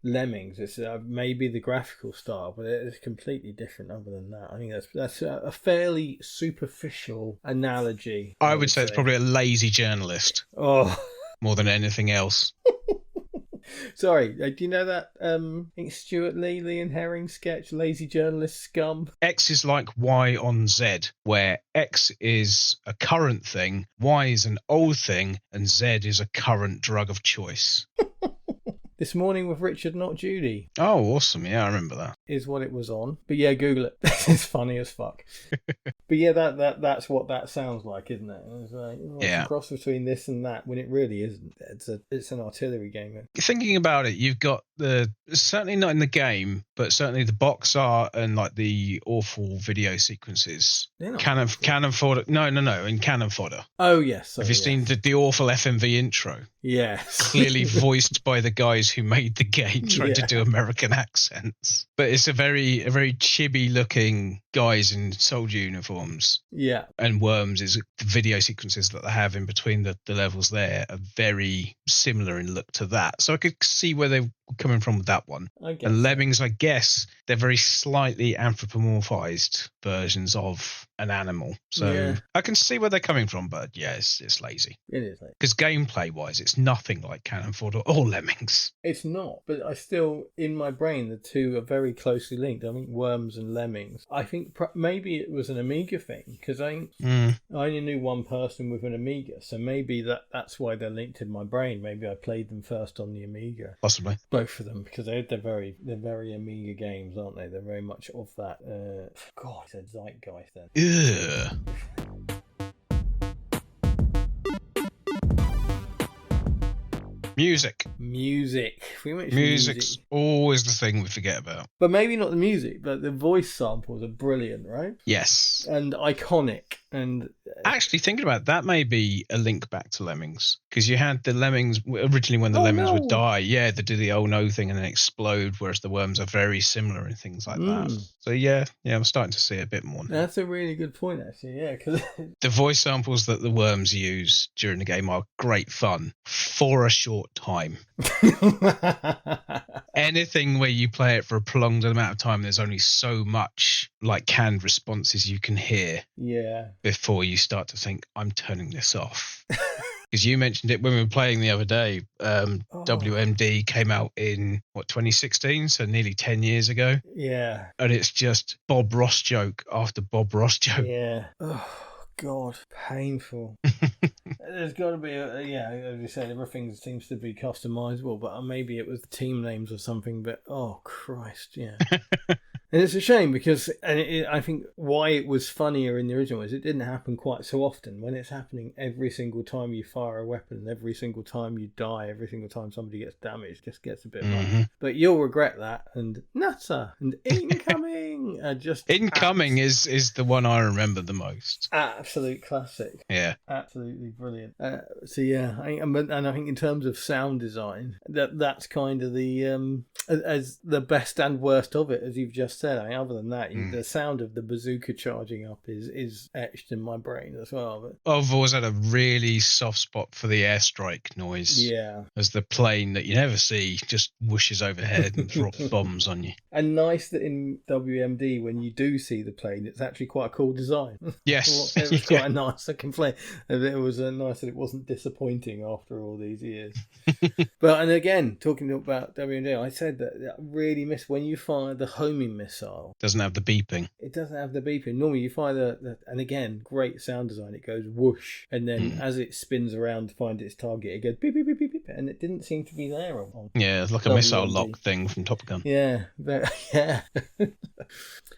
Lemmings, it's maybe the graphical style, but it's completely different other than that. I think that's a fairly superficial analogy. I would say it's probably a lazy journalist. Oh. More than anything else. Sorry, do you know that Stuart Lee and Herring sketch, Lazy Journalist Scum? X is like Y on Z, where X is a current thing, Y is an old thing, and Z is a current drug of choice. This Morning with Richard, Not Judy. Oh, awesome. Yeah, I remember that. Is what it was on. But yeah, Google it. It's funny as fuck. But yeah, that's what that sounds like, isn't it? It's it's a cross between this and that, when it really isn't. It's an artillery game. Thinking about it, you've got certainly not in the game, but certainly the box art and the awful video sequences. Cannon Fodder. No, in Cannon Fodder. Oh, yes. Have you seen the awful FMV intro? Yes. Clearly voiced by the guys who made the game, trying to do American accents. But it's a very chibi looking guys in soldier uniforms. Yeah. And Worms is the video sequences that they have in between the levels there are very similar in look to that. So I could see where they were coming from with that one. And Lemmings, I guess, they're very slightly anthropomorphized versions of an animal. So I can see where they're coming from, but yeah, it's lazy. It is lazy. Because gameplay wise, it's nothing like Cannon Fodder or Lemmings. It's not, but I still, in my brain, the two are very closely linked. I think Worms and Lemmings. I think maybe it was an Amiga thing, because I only knew one person with an Amiga, so maybe that's why they're linked in my brain. Maybe I played them first on the Amiga. Possibly. Both of them, because they're very Amiga games, aren't they? They're very much of that. God, it's a zeitgeist then. Ugh. Music. Music's always the thing we forget about. But maybe not the music, but the voice samples are brilliant, right? Yes. And iconic. And actually, thinking about it, that may be a link back to Lemmings, because you had the Lemmings originally when the Lemmings would die. Yeah, they do the oh no thing and then explode, whereas the worms are very similar and things like that. So yeah, I'm starting to see it a bit more now. That's a really good point, actually. Yeah, because the voice samples that the worms use during the game are great fun for a short time. Anything where you play it for a prolonged amount of time, there's only so much like canned responses you can hear. Yeah. Before you start to think, I'm turning this off. Because you mentioned it when we were playing the other day. WMD came out in 2016, so nearly 10 years ago. Yeah. And it's just Bob Ross joke after Bob Ross joke. Yeah. Oh God, painful. There's got to be as you said, everything seems to be customizable, but maybe it was the team names or something. But oh Christ, yeah. And it's a shame because, I think why it was funnier in the original is it didn't happen quite so often. When it's happening every single time you fire a weapon, every single time you die, every single time somebody gets damaged, just gets a bit much. But you'll regret that. And nutter and incoming are just incoming is the one I remember the most. Absolute classic. Yeah, absolutely brilliant. So yeah, and I think in terms of sound design, that's kind of the as the best and worst of it, as you've just said. I mean, other than that, the sound of the bazooka charging up is etched in my brain as well. But I've always had a really soft spot for the airstrike noise. Yeah. As the plane that you never see just whooshes overhead and drops bombs on you. And nice that in WMD, when you do see the plane, it's actually quite a cool design. Yes. It was quite a nice looking plane. It was nice that it wasn't disappointing after all these years. But, and again, talking about WMD, I said that I really miss when you fire the homing missile. Doesn't have the beeping. It doesn't have the beeping. Normally you fire and again, great sound design. It goes whoosh, and then as it spins around to find its target, it goes beep, beep, beep, beep, beep, and it didn't seem to be there on yeah, like a missile lock thing from Top Gun. Yeah, yeah.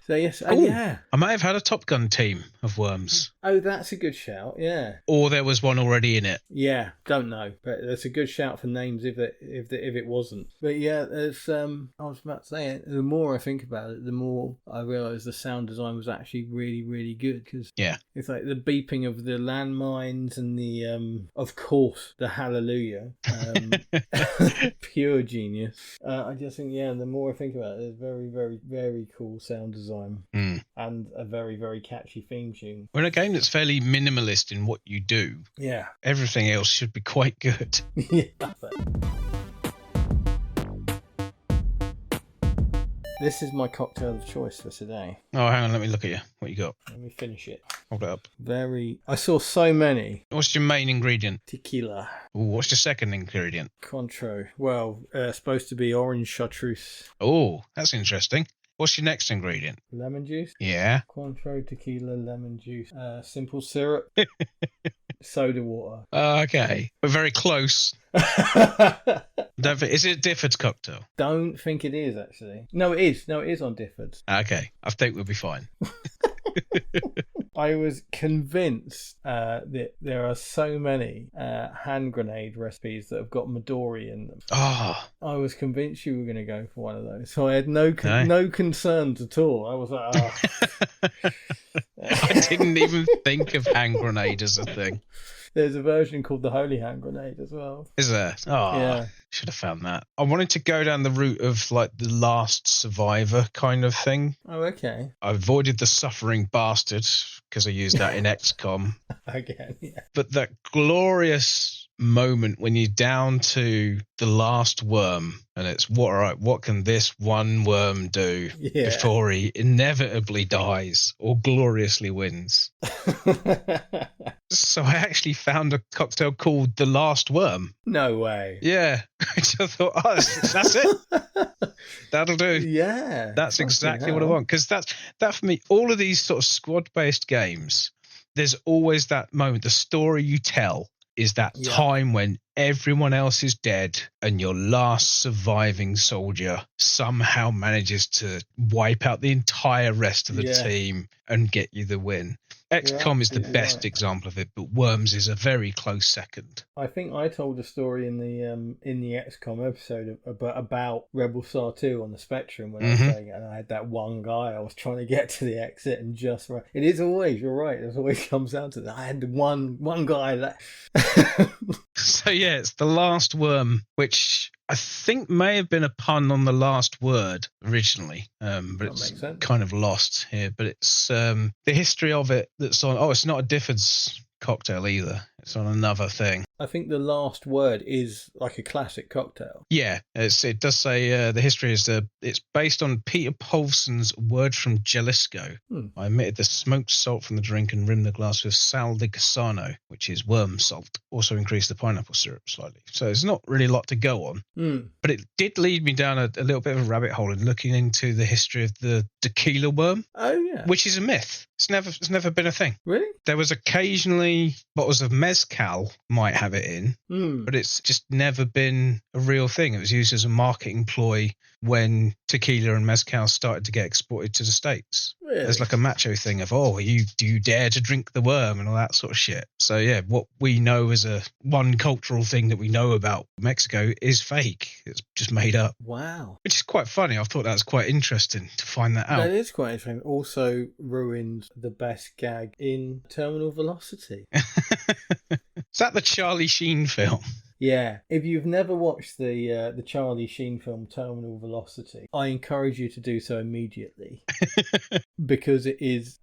So yes, I might have had a Top Gun team of worms. Oh, that's a good shout. Yeah. Or there was one already in it. Yeah, don't know, but that's a good shout for names if it wasn't. But yeah, there's I was about to say, the more I think about it, the more I realise the sound design was actually really, really good, because it's like the beeping of the landmines and the of course the hallelujah, pure genius. I just think the more I think about it, it's very, very, very cool sound design and a very, very catchy theme tune. We're in a game that's fairly minimalist in what you do. Yeah, everything else should be quite good. Yeah. This is my cocktail of choice for today. Oh, hang on, let me look at you. What you got? Let me finish it. Hold it up. I saw so many. What's your main ingredient? Tequila. Ooh, what's your second ingredient? Cointreau. Well, supposed to be orange chartreuse. Oh, that's interesting. What's your next ingredient? Lemon juice. Yeah. Cointreau, tequila, lemon juice. Simple syrup. Soda water. Okay. We're very close. Is it a Difford's cocktail? Don't think it is, actually. No, it is. No, it is on Difford's. Okay. I think we'll be fine. I was convinced that there are so many hand grenade recipes that have got Midori in them. Oh. I was convinced you were going to go for one of those. So I had no concerns at all. I was like, I didn't even think of hand grenade as a thing. There's a version called the Holy Hand Grenade as well. Is there? Oh, yeah. Should have found that. I wanted to go down the route of like the last survivor kind of thing. Oh, okay. I avoided the suffering bastard because I used that in XCOM. Again, yeah. But that glorious moment when you're down to the last worm and it's what can this one worm do before he inevitably dies or gloriously wins. So I actually found a cocktail called The Last Worm. No way. Yeah. I just thought, that's it. That'll do. Yeah. That's exactly what I want. Because that for me, all of these sort of squad-based games, there's always that moment. The story you tell is that time when everyone else is dead and your last surviving soldier somehow manages to wipe out the entire rest of the team and get you the win. XCOM is the best example of it, but Worms is a very close second. I think I told a story in the XCOM episode about Rebel Star 2 on the Spectrum when I was saying it, and I had that one guy I was trying to get to the exit and just right. It is always, you're right, it always comes down to that. I had the one guy that. So yeah, it's The Last Worm, which I think may have been a pun on the last word originally, but it's kind of lost here. But it's the history of it that's on. Oh, it's not a Difford's cocktail either. It's on another thing. I think The Last Word is like a classic cocktail. Yeah, it does say the history is it's based on Peter Polson's Word from Jalisco. I omitted the smoked salt from the drink and rimmed the glass with sal di Casano, which is worm salt. Also increased the pineapple syrup slightly. So there's not really a lot to go on. But it did lead me down a little bit of a rabbit hole in looking into the history of the tequila worm. Oh, yeah. Which is a myth. It's never been a thing. Really? There was occasionally bottles of mezcal might have it in, but it's just never been a real thing. It was used as a marketing ploy when tequila and mezcal started to get exported to the States. Really? There's like a macho thing of, do you dare to drink the worm and all that sort of shit. So yeah, what we know as one cultural thing that we know about Mexico is fake. It's just made up. Wow. Which is quite funny. I thought that was quite interesting to find that out. That is quite interesting. Also ruined the best gag in Terminal Velocity. Is that the Charlie Sheen film? Yeah, if you've never watched the Charlie Sheen film Terminal Velocity, I encourage you to do so immediately because it is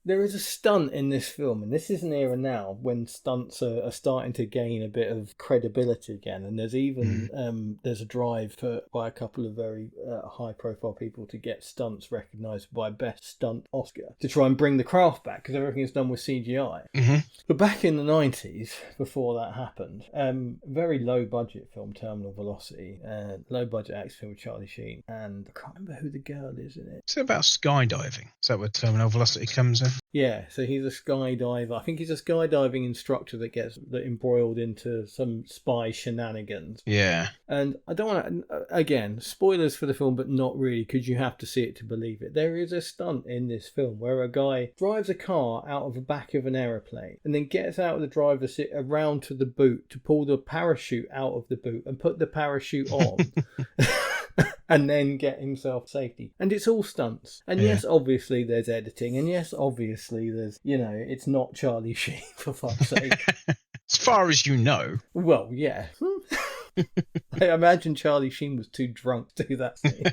there is a stunt in this film, and this is an era now when stunts are starting to gain a bit of credibility again, and there's even there's a drive by a couple of very high profile people to get stunts recognised by Best Stunt Oscar to try and bring the craft back because everything is done with CGI. But back in the 90s, before that happened, very low budget film Terminal Velocity, low budget action film with Charlie Sheen, and I can't remember who the girl is in it. It's about skydiving. Is that where Terminal Velocity comes in? Yeah, so he's a skydiver. I think he's a skydiving instructor that gets embroiled into some spy shenanigans. Yeah. And I don't want to, again, spoilers for the film, but not really, because you have to see it to believe it. There is a stunt in this film where a guy drives a car out of the back of an aeroplane and then gets out of the driver's seat around to the boot to pull the parachute out of the boot and put the parachute on. And then get himself safety. And it's all stunts. And yes, obviously there's editing. And yes, obviously there's, it's not Charlie Sheen, for fuck's sake. As far as you know. Well, yeah. I imagine Charlie Sheen was too drunk to do that scene.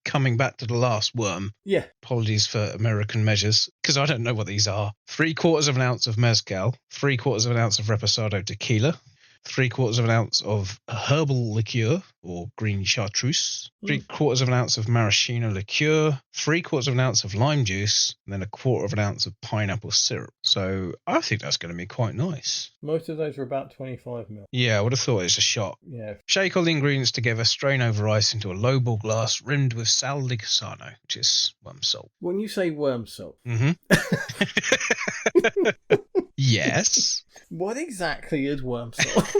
Coming back to The Last Worm. Yeah. Apologies for American measures, because I don't know what these are. 3/4 of an ounce of mezcal, 3/4 of an ounce of reposado tequila, 3/4 of an ounce of herbal liqueur or green chartreuse, 3/4 of an ounce of maraschino liqueur, 3/4 of an ounce of lime juice, and then 1/4 of an ounce of pineapple syrup. So I think that's going to be quite nice. Most of those are about 25 ml. Yeah, I would have thought it's a shot. Yeah. Shake all the ingredients together, strain over ice into a lowball glass rimmed with sal di Casano, which is worm salt. When you say worm salt. Yes. What exactly is worm salt?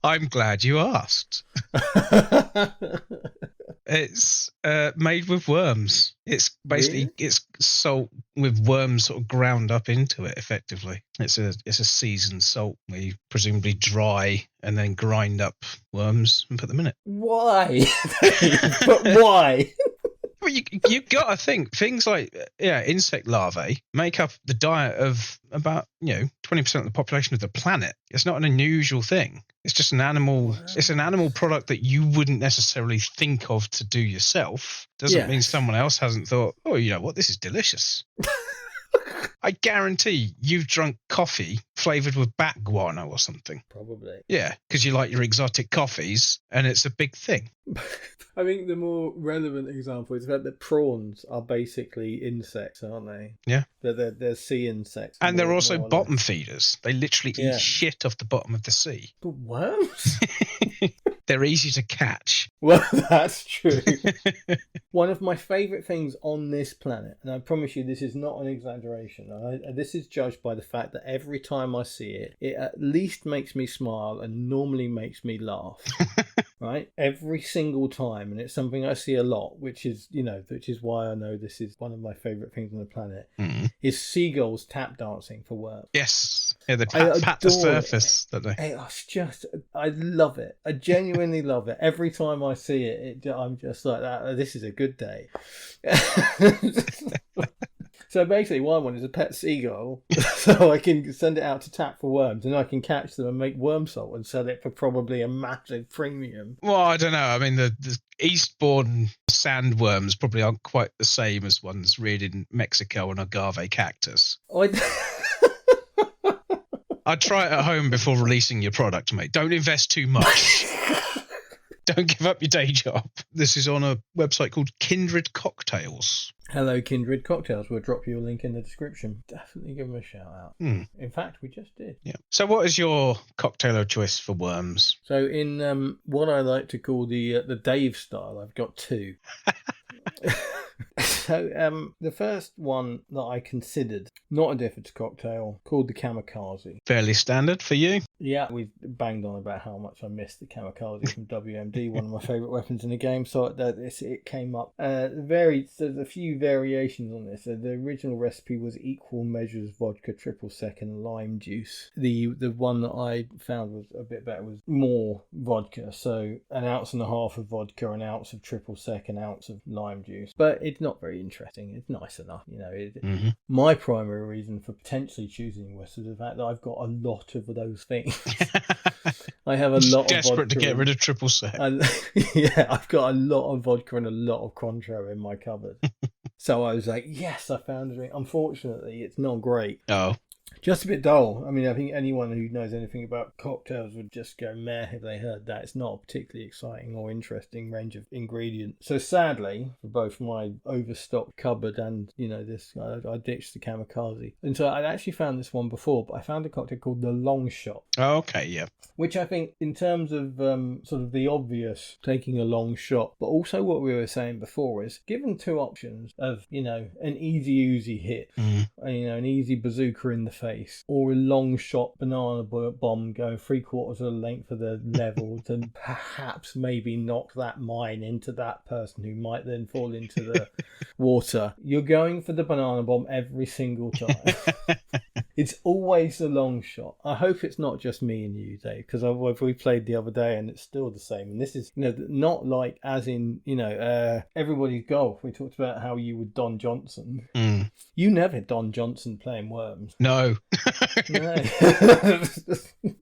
I'm glad you asked. It's made with worms. It's basically it's salt with worms sort of ground up into it. Effectively, it's a seasoned salt where you presumably dry and then grind up worms and put them in it. Why? But why? Well, you got to think things like insect larvae make up the diet of about 20% of the population of the planet. It's not an unusual thing. It's just an animal. Wow. It's an animal product that you wouldn't necessarily think of to do yourself. Doesn't mean someone else hasn't thought, oh, you know what, this is delicious. I guarantee you've drunk coffee flavoured with bat guano or something. Probably. Yeah, because you like your exotic coffees and it's a big thing. I think the more relevant example is that prawns are basically insects, aren't they? Yeah. They're sea insects. And they're also bottom feeders. They literally eat shit off the bottom of the sea. But worms? They're easy to catch. Well, that's true. One of my favourite things on this planet, and I promise you this is not an exaggeration, this is judged by the fact that every time I see it, it at least makes me smile and normally makes me laugh. Right? Every single time. And it's something I see a lot, which is why I know this is one of my favourite things on the planet, is seagulls tap dancing for worms. Yes. Yeah, they pat the surface, don't they? It's just, I love it. I genuinely love it. Every time I see it, I'm just like that. This is a good day. So basically, what I want is a pet seagull, so I can send it out to tap for worms, and I can catch them and make worm salt and sell it for probably a massive premium. Well, I don't know. I mean, the Eastbourne sandworms probably aren't quite the same as ones reared in Mexico on agave cactus. I'd try it at home before releasing your product, mate. Don't invest too much. Don't give up your day job. This is on a website called Kindred Cocktails. Hello, Kindred Cocktails. We'll drop you a link in the description. Definitely give them a shout out. In fact, we just did. Yeah. So what is your cocktail of choice for worms? So in what I like to call the Dave style, I've got two. So the first one that I considered, not a different cocktail, called the Kamikaze. Fairly standard for you? Yeah, we've banged on about how much I missed the Kamikaze from WMD, one of my favourite weapons in the game. So it came up. There's a few variations on this. The original recipe was equal measures vodka, triple sec, and lime juice. The one that I found was a bit better was more vodka. So 1.5 ounces of vodka, 1 ounce of triple sec, 1 ounce of lime juice. But it's not very interesting. It's nice enough, My primary reason for potentially choosing was the fact that I've got a lot of those things. I have a lot desperate of vodka to get rid of triple sec. Yeah, I've got a lot of vodka and a lot of Cointreau in my cupboard. So I was like, yes, I found a drink. Unfortunately, it's not great. Oh. Just a bit dull. I mean, I think anyone who knows anything about cocktails would just go meh if they heard that. It's not a particularly exciting or interesting range of ingredients. So sadly, for both my overstocked cupboard and, this, I ditched the Kamikaze. And so I'd actually found this one before, but I found a cocktail called the Long Shot. Oh, okay, yeah. Which I think, in terms of sort of the obvious, taking a long shot, but also what we were saying before is, given two options of, an easy Uzi hit, an easy bazooka in the face, or a long shot banana bomb going 3/4 of the length of the level to perhaps maybe knock that mine into that person who might then fall into the water, you're going for the banana bomb every single time. It's always a long shot. I hope it's not just me and you, Dave, because we played the other day and it's still the same. And this is, not like as in, Everybody's Golf. We talked about how you were Don Johnson. You never Don Johnson playing Worms. No. No.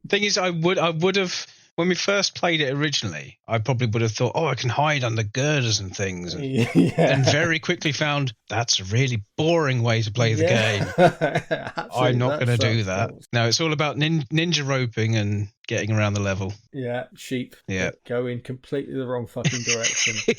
Thing is, I would have. When we first played it originally, I probably would have thought, I can hide under girders and things. And then very quickly found that's a really boring way to play the game. I'm not going to do that. No, it's all about ninja roping and getting around the level. Yeah, sheep. Yeah. Go in completely the wrong fucking direction.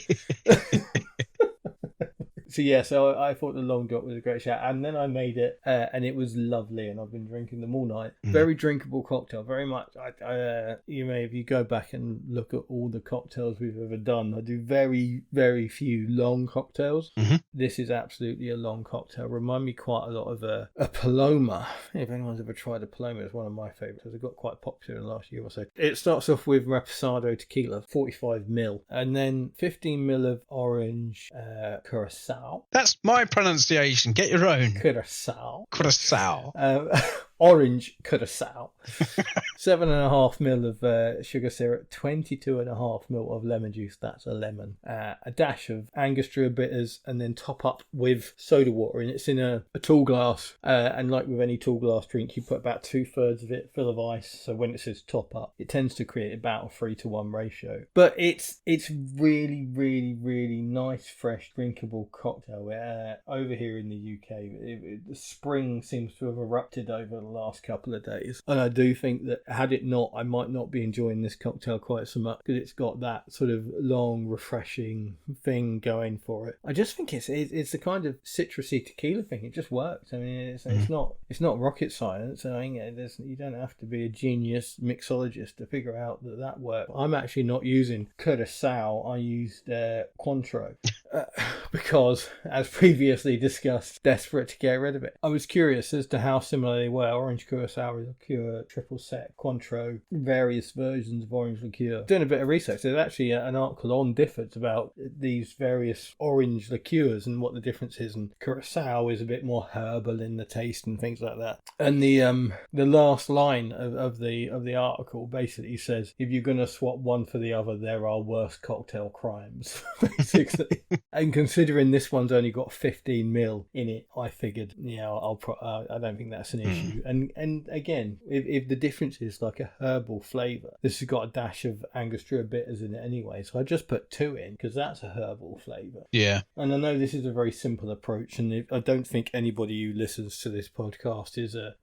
So I thought the Long Shot was a great shout, and then I made it, and it was lovely, and I've been drinking them all night. Very drinkable cocktail, very much. If you go back and look at all the cocktails we've ever done, I do very, very few long cocktails. This is absolutely a long cocktail. Remind me quite a lot of a Paloma. If anyone's ever tried a Paloma, it's one of my favourites. It got quite popular in the last year or so. It starts off with Reposado tequila, 45ml, and then 15ml of orange Curacao. That's my pronunciation. Get your own. Curacao. Orange Curacao. 7.5ml of sugar syrup, 22.5ml of lemon juice. That's a lemon. A dash of Angostura bitters, and then top up with soda water. And it's in a tall glass. And like with any tall glass drink, you put about 2/3 of it full of ice. So when it says top up, it tends to create about a 3-to-1 ratio. But it's really, really, really nice, fresh, drinkable cocktail. Over here in the UK, the spring seems to have erupted over the last couple of days. And I do think that had it not, I might not be enjoying this cocktail quite so much because it's got that sort of long, refreshing thing going for it. I just think it's the kind of citrusy tequila thing. It just works. I mean, it's not rocket science. I mean, you don't have to be a genius mixologist to figure out that works. I'm actually not using Curacao. I used Cointreau. Because, as previously discussed, desperate to get rid of it. I was curious as to how similar they were. Orange Curacao liqueur, triple sec, Cointreau, various versions of orange liqueur. Doing a bit of research, there's actually an article on Diffords about these various orange liqueurs and what the difference is. And Curacao is a bit more herbal in the taste and things like that. And the last line of the article basically says, if you're going to swap one for the other, there are worse cocktail crimes, basically. And considering this one's only got 15 ml in it, I figured, I don't think that's an issue. And again, if the difference is like a herbal flavour, this has got a dash of Angostura bitters in it anyway, so I just put 2 in because that's a herbal flavour. Yeah. And I know this is a very simple approach, and I don't think anybody who listens to this podcast is a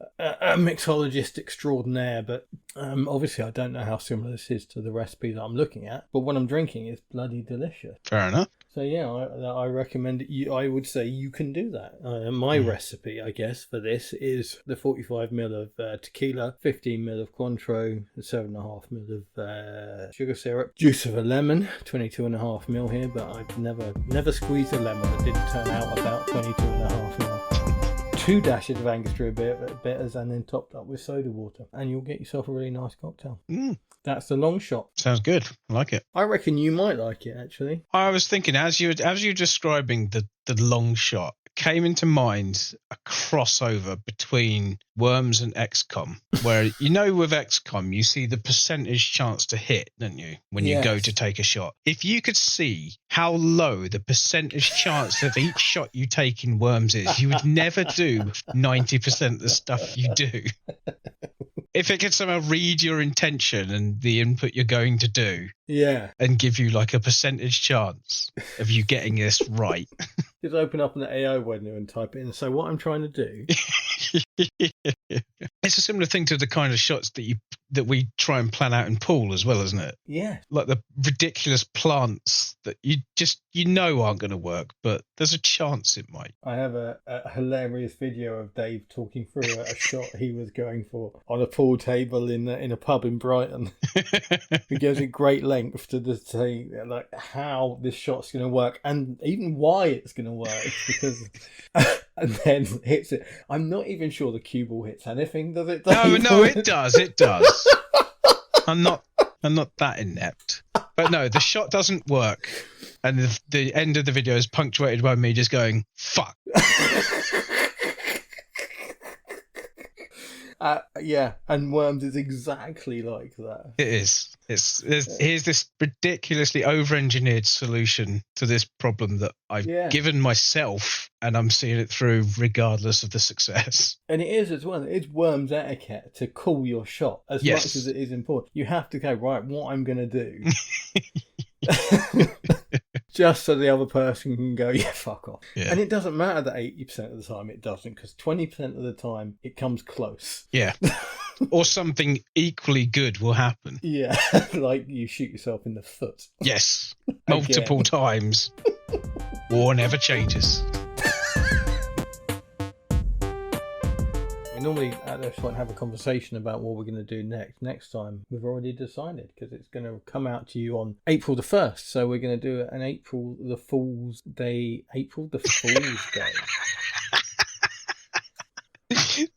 mixologist extraordinaire, but obviously I don't know how similar this is to the recipe that I'm looking at, but what I'm drinking is bloody delicious. Fair enough. So yeah, I recommend it. I would say you can do that. My recipe, I guess, for this is the 45 ml of tequila, 15 ml of Cointreau, 7.5 ml of sugar syrup, juice of a lemon, 22.5 ml here, but I've never squeezed a lemon that didn't turn out about 22.5 ml. 2 dashes of Angostura bitters and then topped up with soda water, and you'll get yourself a really nice cocktail. That's the long shot. Sounds good. I like it. I reckon you might like it, actually. I was thinking, as you're describing the long shot, came into mind a crossover between Worms and XCOM, where with XCOM you see the percentage chance to hit, don't you, when you go to take a shot. If you could see how low the percentage chance of each shot you take in Worms is, you would never do 90% of the stuff you do. If it could somehow read your intention and the input you're going to do, and give you like a percentage chance of you getting this right. Just open up an AI window and type it in. So what I'm trying to do. It's a similar thing to the kind of shots that we try and plan out in pool as well, isn't it? Yeah. Like the ridiculous plants that you know aren't going to work, but there's a chance it might. I have a hilarious video of Dave talking through a shot he was going for on a pool table in a pub in Brighton. He goes at great length to say like how this shot's going to work and even why it's going to work because. And then hits it. I'm not even sure the cue ball hits anything, does it? No, it does. It does. I'm not that inept. But no, the shot doesn't work. And the end of the video is punctuated by me just going, fuck. Yeah, and Worms is exactly like that. It is. Here's this ridiculously over-engineered solution to this problem that I've given myself, and I'm seeing it through regardless of the success. And it is as well. It's Worms etiquette to call your shot as much as it is important. You have to go, right, what I'm going to do. Just so the other person can go, fuck off. Yeah. And it doesn't matter that 80% of the time it doesn't, because 20% of the time it comes close. Yeah. Or something equally good will happen. Yeah, like you shoot yourself in the foot. Yes, multiple times. War never changes. Normally at this point have a conversation about what we're going to do next time. We've already decided because it's going to come out to you on April the 1st, so we're going to do an April the Fool's Day.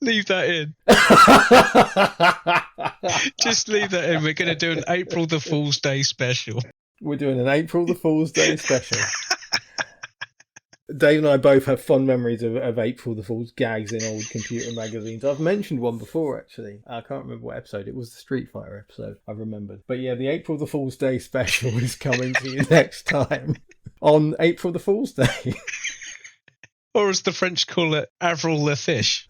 Leave that in. Just leave that in. We're going to do an April the Fool's Day special. We're doing an April the Fool's Day special. Dave and I both have fond memories of April the Fool's gags in old computer magazines. I've mentioned one before, actually. I can't remember what episode. It was the Street Fighter episode, I remembered. But yeah, the April the Fool's Day special is coming to you next time on April the Fool's Day. Or as the French call it, Avril le Fish.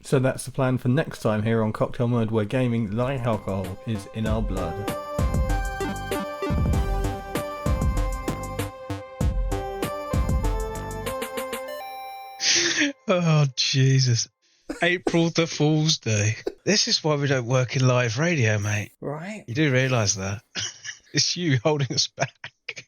So that's the plan for next time here on Cocktail Mode, where gaming, like alcohol, is in our blood. Oh, Jesus. April the Fool's Day. This is why we don't work in live radio, mate. Right. You do realise that. It's you holding us back.